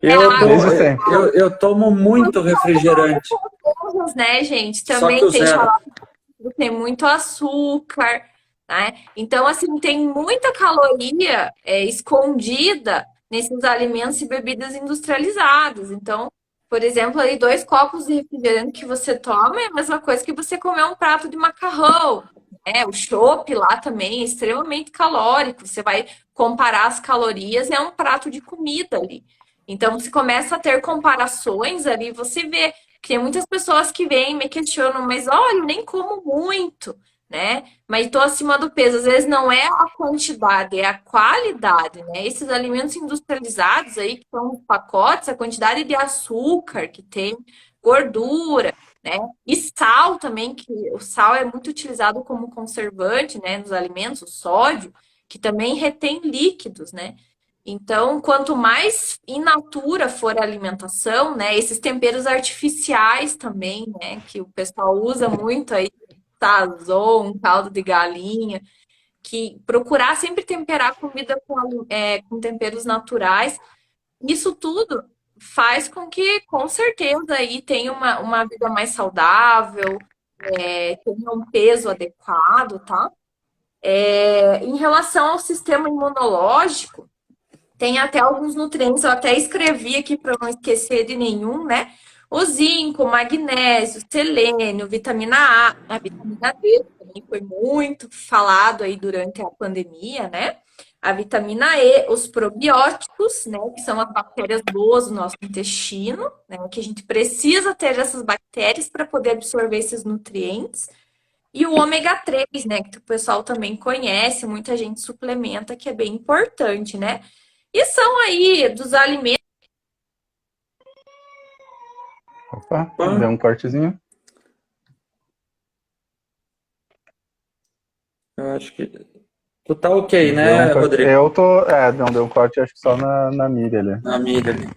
Eu tomo muito refrigerante. Né, gente? Só Também que o tem zero. tem muito açúcar, né? Então, assim, tem muita caloria escondida nesses alimentos e bebidas industrializados. Então, por exemplo, aí 2 copos de refrigerante que você toma é a mesma coisa que você comer um prato de macarrão. O chopp lá também é extremamente calórico. Você vai comparar as calorias, é um prato de comida ali. Então, você começa a ter comparações ali, você vê que tem muitas pessoas que vêm e me questionam, mas olha, eu nem como muito, né? Mas estou acima do peso. Às vezes não é a quantidade, é a qualidade, né? Esses alimentos industrializados aí, que são os pacotes, a quantidade de açúcar que tem, gordura, né? E sal também, que o sal é muito utilizado como conservante, né, nos alimentos, o sódio, que também retém líquidos, né? Então, quanto mais in natura for a alimentação, né, esses temperos artificiais também, né, que o pessoal usa muito aí, sazon, caldo de galinha, que procurar sempre temperar a comida com temperos naturais, isso tudo faz com que, com certeza, aí tenha uma vida mais saudável, tenha um peso adequado, tá? Em relação ao sistema imunológico, tem até alguns nutrientes, eu até escrevi aqui para não esquecer de nenhum, né? O zinco, magnésio, selênio, vitamina A vitamina D também foi muito falado aí durante a pandemia, né? A vitamina E, os probióticos, né? Que são as bactérias boas do nosso intestino, né? Que a gente precisa ter essas bactérias para poder absorver esses nutrientes. E o ômega 3, né? Que o pessoal também conhece, muita gente suplementa, que é bem importante, né? E são aí dos alimentos. Opa, deu um cortezinho. Eu acho que tu tá ok, né, Rodrigo? Eu tô. Não, deu um corte, acho que só na mídia ali. Na mídia ali.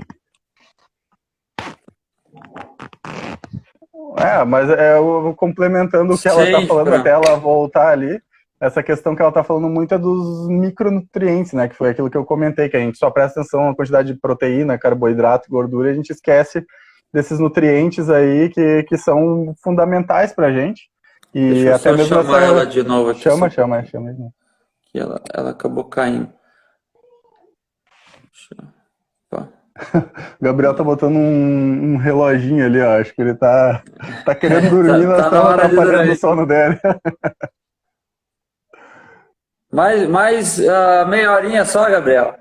Mas eu complementando o que ela tá falando, até ela voltar ali. Essa questão que ela tá falando muito é dos micronutrientes, né? Que foi aquilo que eu comentei, que a gente só presta atenção na quantidade de proteína, carboidrato, gordura, e a gente esquece desses nutrientes aí que são fundamentais pra gente. E deixa eu até só mesmo chamar ela de novo aqui. Chama. Que ela acabou caindo. O Gabriel tá botando um reloginho ali, ó. Acho que ele tá querendo dormir, nós estamos atrapalhando o sono dele. Mais meia horinha só, Gabriel.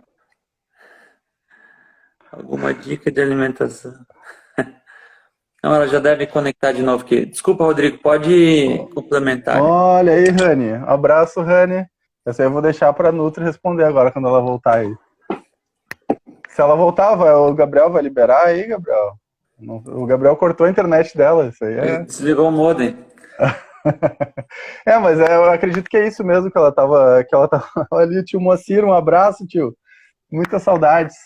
Alguma dica de alimentação? Não, ela já deve conectar de novo aqui. Desculpa, Rodrigo, pode complementar. Olha aí, Rani. Um abraço, Rani. Essa aí eu vou deixar para a Nutri responder agora, quando ela voltar aí. Se ela voltar, o Gabriel vai liberar aí, Gabriel? O Gabriel cortou a internet dela, isso aí Ele desligou o modem. Mas eu acredito que é isso mesmo que ela tava ali. Tio Moacir, um abraço, tio. Muitas saudades.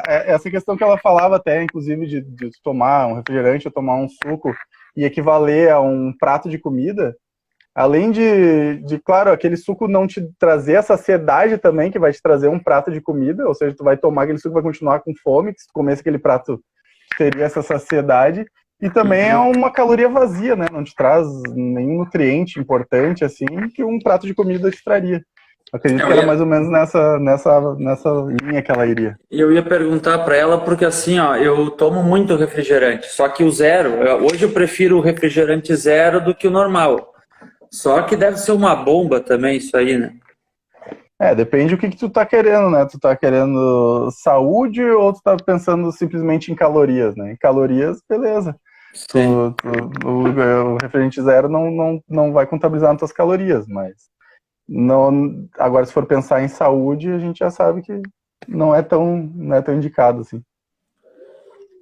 Essa questão que ela falava até, inclusive, de tomar um refrigerante ou tomar um suco e equivaler a um prato de comida, além claro, aquele suco não te trazer a saciedade também, que vai te trazer um prato de comida, ou seja, tu vai tomar aquele suco e vai continuar com fome, que se tu comesse aquele prato teria essa saciedade, e também é uma caloria vazia, né? Não te traz nenhum nutriente importante, assim, que um prato de comida te traria. Acredito que era mais ou menos nessa linha que ela iria. E eu ia perguntar para ela, porque assim, ó, eu tomo muito refrigerante, só que o zero, hoje eu prefiro o refrigerante zero do que o normal. Só que deve ser uma bomba também isso aí, né? Depende do que tu tá querendo, né? Tu tá querendo saúde ou tu tá pensando simplesmente em calorias, né? Em calorias, beleza. O refrigerante zero não vai contabilizar nas tuas calorias, mas não, agora se for pensar em saúde, a gente já sabe que não é tão indicado assim.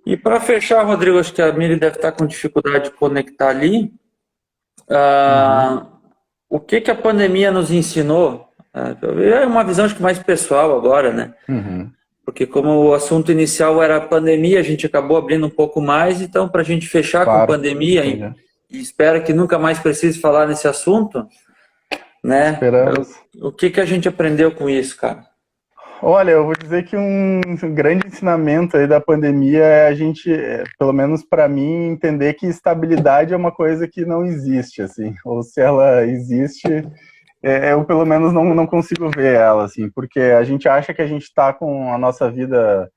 E para fechar, Rodrigo, acho que a Miri deve estar com dificuldade de conectar ali. O que a pandemia nos ensinou? É uma visão acho que mais pessoal agora, né? Porque como o assunto inicial era a pandemia, a gente acabou abrindo um pouco mais, então para a gente fechar com a pandemia e espero que nunca mais precise falar nesse assunto, né? Esperamos. O que a gente aprendeu com isso, cara? Olha, eu vou dizer que um grande ensinamento aí da pandemia é a gente, pelo menos para mim, entender que estabilidade é uma coisa que não existe, assim. Ou se ela existe, eu pelo menos não consigo ver ela, assim. Porque a gente acha que a gente está com a nossa vida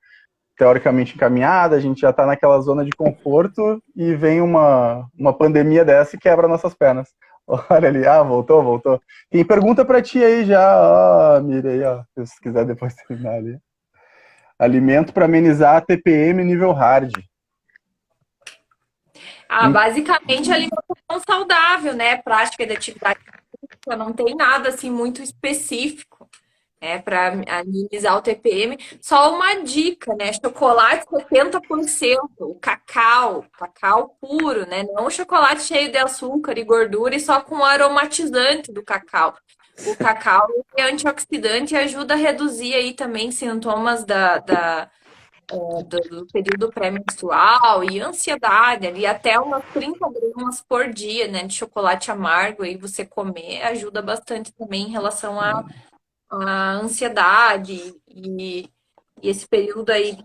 teoricamente encaminhada, a gente já está naquela zona de conforto e vem uma pandemia dessa e quebra nossas pernas. Olha ali, voltou. Tem pergunta pra ti aí já, Miri, aí, ó, se quiser depois terminar ali. Alimento para amenizar a TPM nível hard. Basicamente alimentação saudável, né? Prática de atividade física, não tem nada assim muito específico, para amenizar o TPM. Só uma dica, né? Chocolate 70%, o cacau puro, né? Não o chocolate cheio de açúcar e gordura e só com o aromatizante do cacau. O cacau é antioxidante e ajuda a reduzir aí também sintomas do período pré-menstrual e ansiedade, ali até umas 30 gramas por dia, né? De chocolate amargo aí você comer ajuda bastante também em relação a ansiedade e esse período aí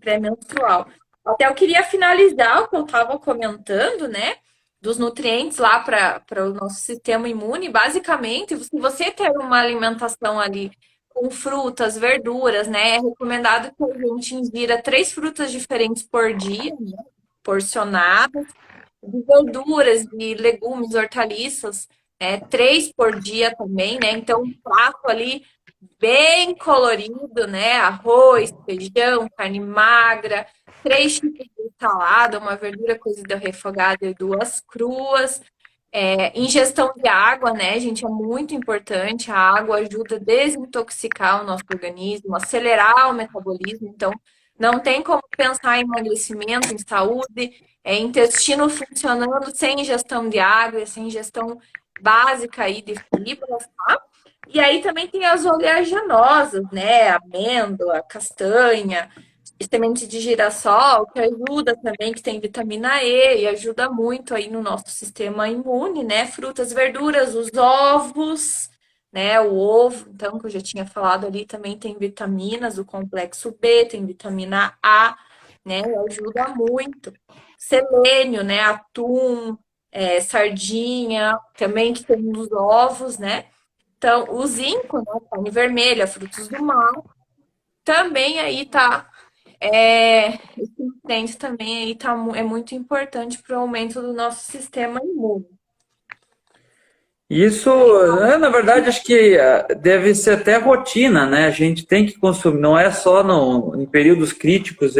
pré-menstrual. Até eu queria finalizar o que eu estava comentando, né? Dos nutrientes lá para o nosso sistema imune. Basicamente, se você ter uma alimentação ali com frutas, verduras, né? É recomendado que a gente ingira 3 frutas diferentes por dia, né, porcionadas, de verduras, de legumes, hortaliças, 3 por dia também, né? Então, um prato ali bem colorido, né? Arroz, feijão, carne magra, 3 tipos de salada, uma verdura cozida refogada e 2 cruas. Ingestão de água, né, gente, é muito importante. A água ajuda a desintoxicar o nosso organismo, acelerar o metabolismo. Então, não tem como pensar em emagrecimento, em saúde, intestino funcionando sem ingestão de água, sem ingestão básica aí de fibras, tá? E aí também tem as oleaginosas, né? Amêndoa, castanha, semente de girassol, que ajuda também, que tem vitamina E e ajuda muito aí no nosso sistema imune, né? Frutas, verduras, os ovos, né? O ovo, então, que eu já tinha falado ali, também tem vitaminas, o complexo B, tem vitamina A, né? Ajuda muito. Selênio, né? Atum, sardinha, também que tem nos ovos, né? Então, o zinco, né? Carne vermelha, frutos do mar, também aí tá. Esse nutriente também aí é muito importante para o aumento do nosso sistema imune. Isso, na verdade, acho que deve ser até rotina, né? A gente tem que consumir, não é só em períodos críticos.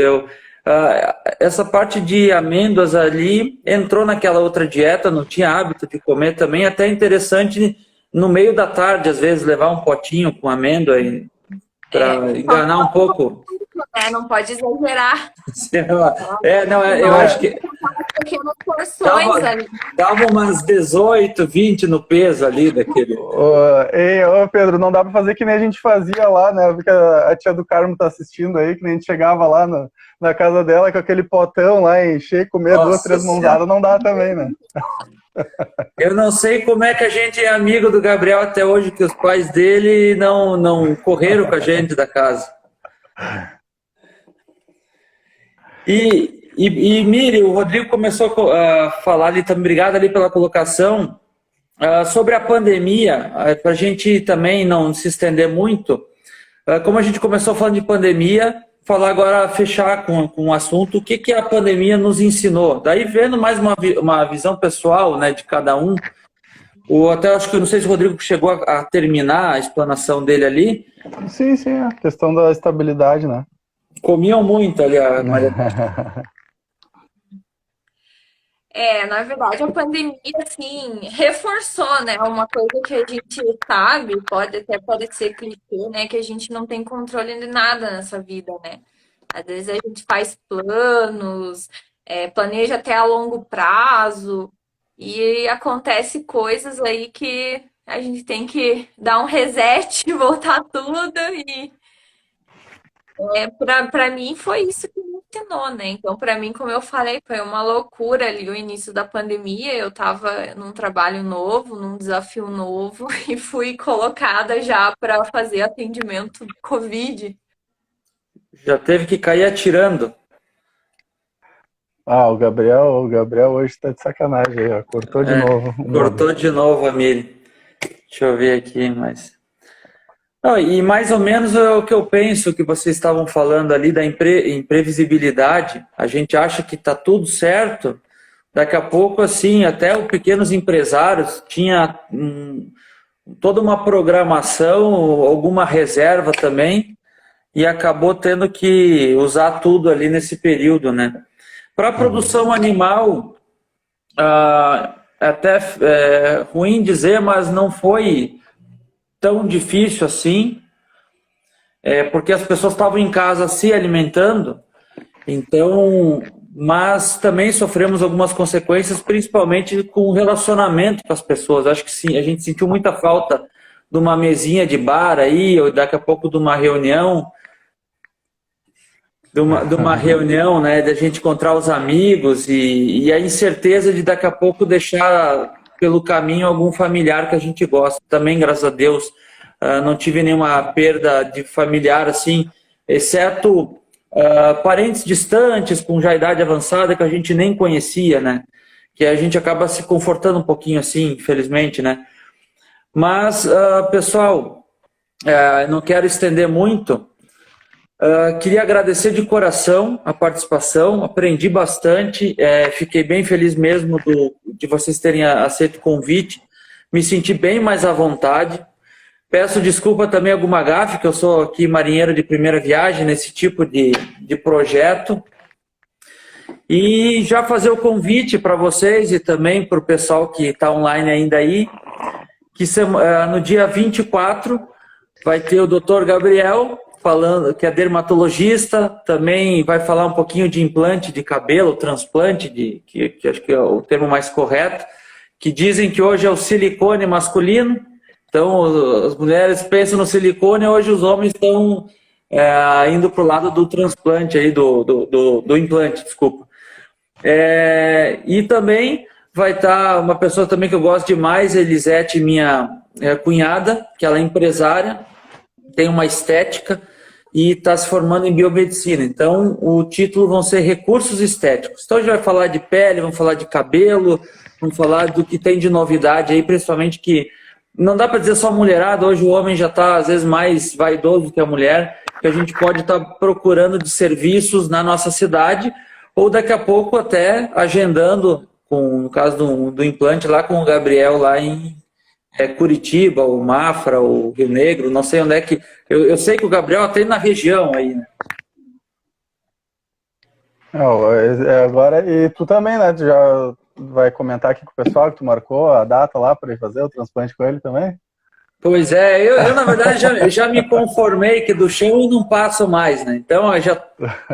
essa parte de amêndoas ali entrou naquela outra dieta, não tinha hábito de comer também, até interessante no meio da tarde, às vezes, levar um potinho com amêndoa para enganar um pouco. Não pode exagerar. Eu acho que Pequenas porções ali. dava umas 18, 20 no peso ali daquele. Ô, Pedro, não dá pra fazer que nem a gente fazia lá, né? Porque a tia do Carmo tá assistindo aí, que nem a gente chegava lá na casa dela com aquele potão lá, encher, comer Nossa 2, 3 mãos dadas, não dá também, né? Eu não sei como é que a gente é amigo do Gabriel até hoje, que os pais dele não correram com a gente da casa. E Miri, o Rodrigo começou a falar ali, também, obrigado ali pela colocação, sobre a pandemia, para a gente também não se estender muito. Como a gente começou falando de pandemia, falar agora, fechar com o assunto, o que a pandemia nos ensinou. Daí vendo mais uma visão pessoal, né, de cada um, até acho que, não sei se o Rodrigo chegou a terminar a explanação dele ali. Sim, a questão da estabilidade, né? Comiam muito ali, a Maria. Na verdade, a pandemia, assim, reforçou, né? Uma coisa que a gente sabe, pode até parecer clichê, né? Que a gente não tem controle de nada nessa vida, né? Às vezes a gente faz planos, planeja até a longo prazo, e acontece coisas aí que a gente tem que dar um reset, voltar tudo, e para mim foi isso que me ensinou, né? Então, para mim, como eu falei, foi uma loucura ali o início da pandemia. Eu estava num trabalho novo, num desafio novo, e fui colocada já para fazer atendimento de Covid. Já teve que cair atirando. O Gabriel hoje tá de sacanagem aí, ó. Cortou de novo. Cortou de novo a Miri. Deixa eu ver aqui, mas... Não, e mais ou menos é o que eu penso que vocês estavam falando ali da imprevisibilidade. A gente acha que está tudo certo. Daqui a pouco, assim, até os pequenos empresários tinha toda uma programação, alguma reserva também, e acabou tendo que usar tudo ali nesse período, né? Para a produção animal, até ruim dizer, mas não foi tão difícil assim, porque as pessoas estavam em casa se alimentando, então, mas também sofremos algumas consequências, principalmente com o relacionamento com as pessoas. Acho que sim, a gente sentiu muita falta de uma mesinha de bar aí, ou daqui a pouco de uma reunião, né, de a gente encontrar os amigos e a incerteza de daqui a pouco deixar pelo caminho algum familiar que a gente gosta. Também, graças a Deus, não tive nenhuma perda de familiar assim, exceto parentes distantes com já idade avançada que a gente nem conhecia, né? Que a gente acaba se confortando um pouquinho assim, infelizmente, né? Mas, pessoal, não quero estender muito. Queria agradecer de coração a participação, aprendi bastante, fiquei bem feliz mesmo de vocês terem aceito o convite, me senti bem mais à vontade. Peço desculpa também a alguma gafe, que eu sou aqui marinheiro de primeira viagem nesse tipo de projeto. E já fazer o convite para vocês e também para o pessoal que está online ainda aí, que no dia 24 vai ter o Dr. Gabriel, falando que é dermatologista, também vai falar um pouquinho de implante de cabelo, transplante, que acho que é o termo mais correto, que dizem que hoje é o silicone masculino, então as mulheres pensam no silicone, hoje os homens estão indo para o lado do transplante, aí, do implante, desculpa. E também vai estar uma pessoa também que eu gosto demais, Elisete, minha cunhada, que ela é empresária, tem uma estética e está se formando em biomedicina. Então, o título vão ser recursos estéticos. Então, a gente vai falar de pele, vamos falar de cabelo, vamos falar do que tem de novidade aí, principalmente que não dá para dizer só mulherada, hoje o homem já está, às vezes, mais vaidoso que a mulher, que a gente pode estar procurando de serviços na nossa cidade, ou daqui a pouco até agendando, no caso do implante, lá com o Gabriel, lá em Curitiba, ou Mafra, ou Rio Negro, não sei onde é que... Eu sei que o Gabriel atende na região aí, né? Não, agora, e tu também, né? Tu já vai comentar aqui com o pessoal que tu marcou a data lá para ir fazer o transplante com ele também? Pois é, eu na verdade já me conformei que do chão eu não passo mais, né? Então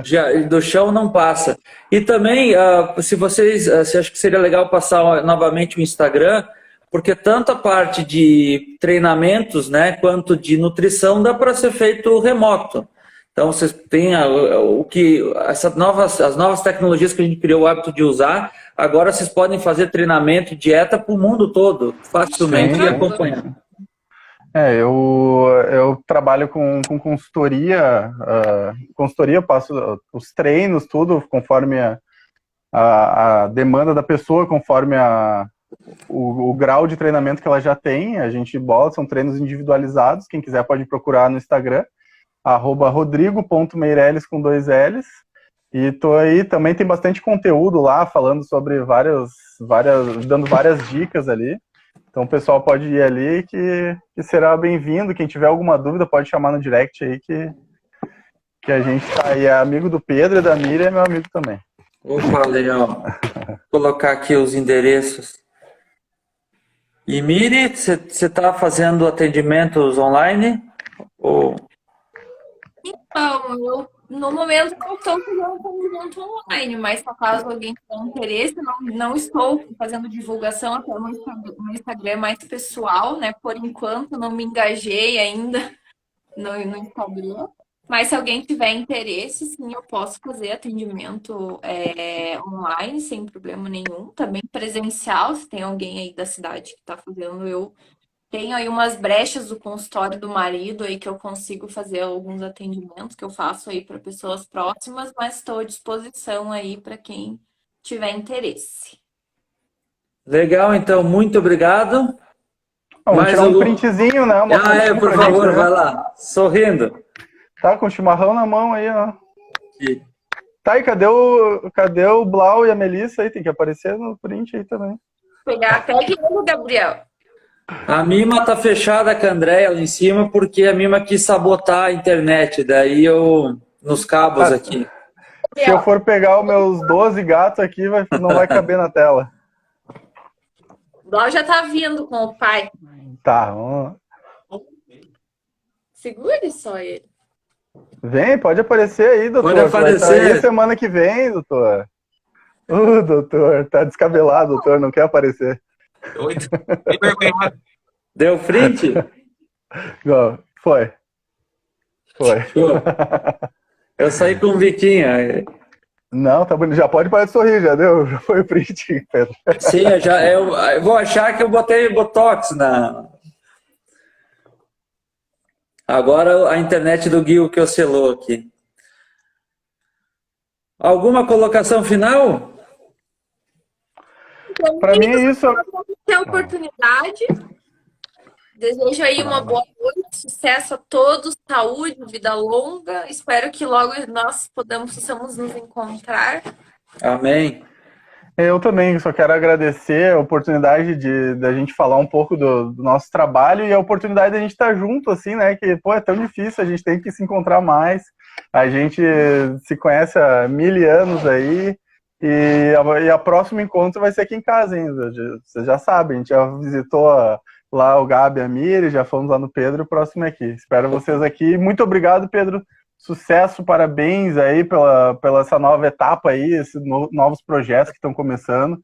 já do chão não passa. E também, se vocês, se acho que seria legal passar novamente o Instagram, porque tanto a parte de treinamentos, né, quanto de nutrição dá para ser feito remoto. Então vocês têm o que as novas tecnologias que a gente criou o hábito de usar, agora vocês podem fazer treinamento, dieta para o mundo todo, facilmente e Sim, acompanhar. eu trabalho com consultoria, consultoria, eu passo os treinos, tudo, conforme a demanda da pessoa, conforme o grau de treinamento que ela já tem, a gente bota, são treinos individualizados, quem quiser pode procurar no Instagram, @rodrigo.meireles com 2 L's, e tô aí, também tem bastante conteúdo lá, falando sobre dando várias dicas ali. Então o pessoal pode ir ali que será bem-vindo. Quem tiver alguma dúvida pode chamar no direct aí que a gente tá aí. É amigo do Pedro e da Miriam, é meu amigo também. Opa, legal. Vou colocar aqui os endereços. E Miri, você está fazendo atendimentos online? Ou... Então, eu no momento não estou fazendo atendimento online, mas se acaso alguém tiver interesse, não estou fazendo divulgação até no Instagram mais pessoal, né? Por enquanto, não me engajei ainda no Instagram. Mas se alguém tiver interesse, sim, eu posso fazer atendimento online sem problema nenhum. Também presencial, se tem alguém aí da cidade que está fazendo, eu tenho aí umas brechas do consultório do marido aí que eu consigo fazer alguns atendimentos que eu faço aí para pessoas próximas, mas estou à disposição aí para quem tiver interesse. Legal, então, muito obrigado. Vamos tirar um printzinho, né? Por favor, vai lá, sorrindo. Tá, com o chimarrão na mão aí, ó. Aqui. Tá, e cadê o Blau e a Melissa aí? Tem que aparecer no print aí também. Pega ele, Gabriel. A Mima tá fechada com a Andréia lá em cima porque a Mima quis sabotar a internet, daí eu nos cabos aqui. Se eu for pegar os meus 12 gatos aqui, não vai caber na tela. O Blau já tá vindo com o pai. Tá, vamos lá. Segure só ele. Vem, pode aparecer aí, doutor. Pode aparecer. Vai aí semana que vem, doutor. Doutor, tá descabelado, doutor, não quer aparecer. Deu print? Foi. Eu saí com um biquinho. Não, tá bonito. Já pode parar de sorrir, já deu? Já foi o print, Pedro. Sim, eu vou achar que eu botei Botox na... Agora a internet do Gui que oscilou aqui. Alguma colocação final? Para mim é isso. Tem a oportunidade. Desejo aí uma boa noite, sucesso a todos, saúde, vida longa. Espero que logo nós possamos nos encontrar. Amém. Eu também só quero agradecer a oportunidade da gente falar um pouco do nosso trabalho e a oportunidade de a gente estar junto, assim, né? Que, pô, é tão difícil, a gente tem que se encontrar mais. A gente se conhece há 1000 anos aí e a próximo encontro vai ser aqui em casa ainda. Vocês já sabem, a gente já visitou lá o Gabi e a Miri, já fomos lá no Pedro, o próximo é aqui. Espero vocês aqui. Muito obrigado, Pedro. Sucesso, parabéns aí pela essa nova etapa aí, esses novos projetos que estão começando,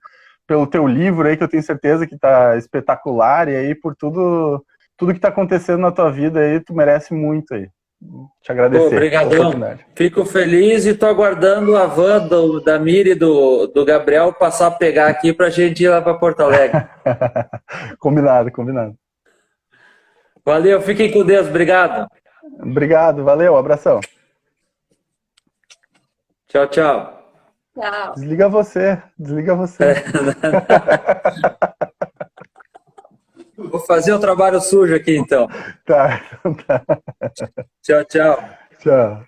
pelo teu livro aí, que eu tenho certeza que está espetacular, e aí por tudo que está acontecendo na tua vida aí, tu merece muito aí. Te agradecer. Obrigadão. Fico feliz e estou aguardando a van da Miri e do Gabriel passar a pegar aqui para a gente ir lá para Porto Alegre. Combinado. Valeu, fiquem com Deus, obrigado. Obrigado, valeu, abração. Tchau. Tchau. Desliga você. Vou fazer um trabalho sujo aqui, então. Tá. Tchau. Tchau.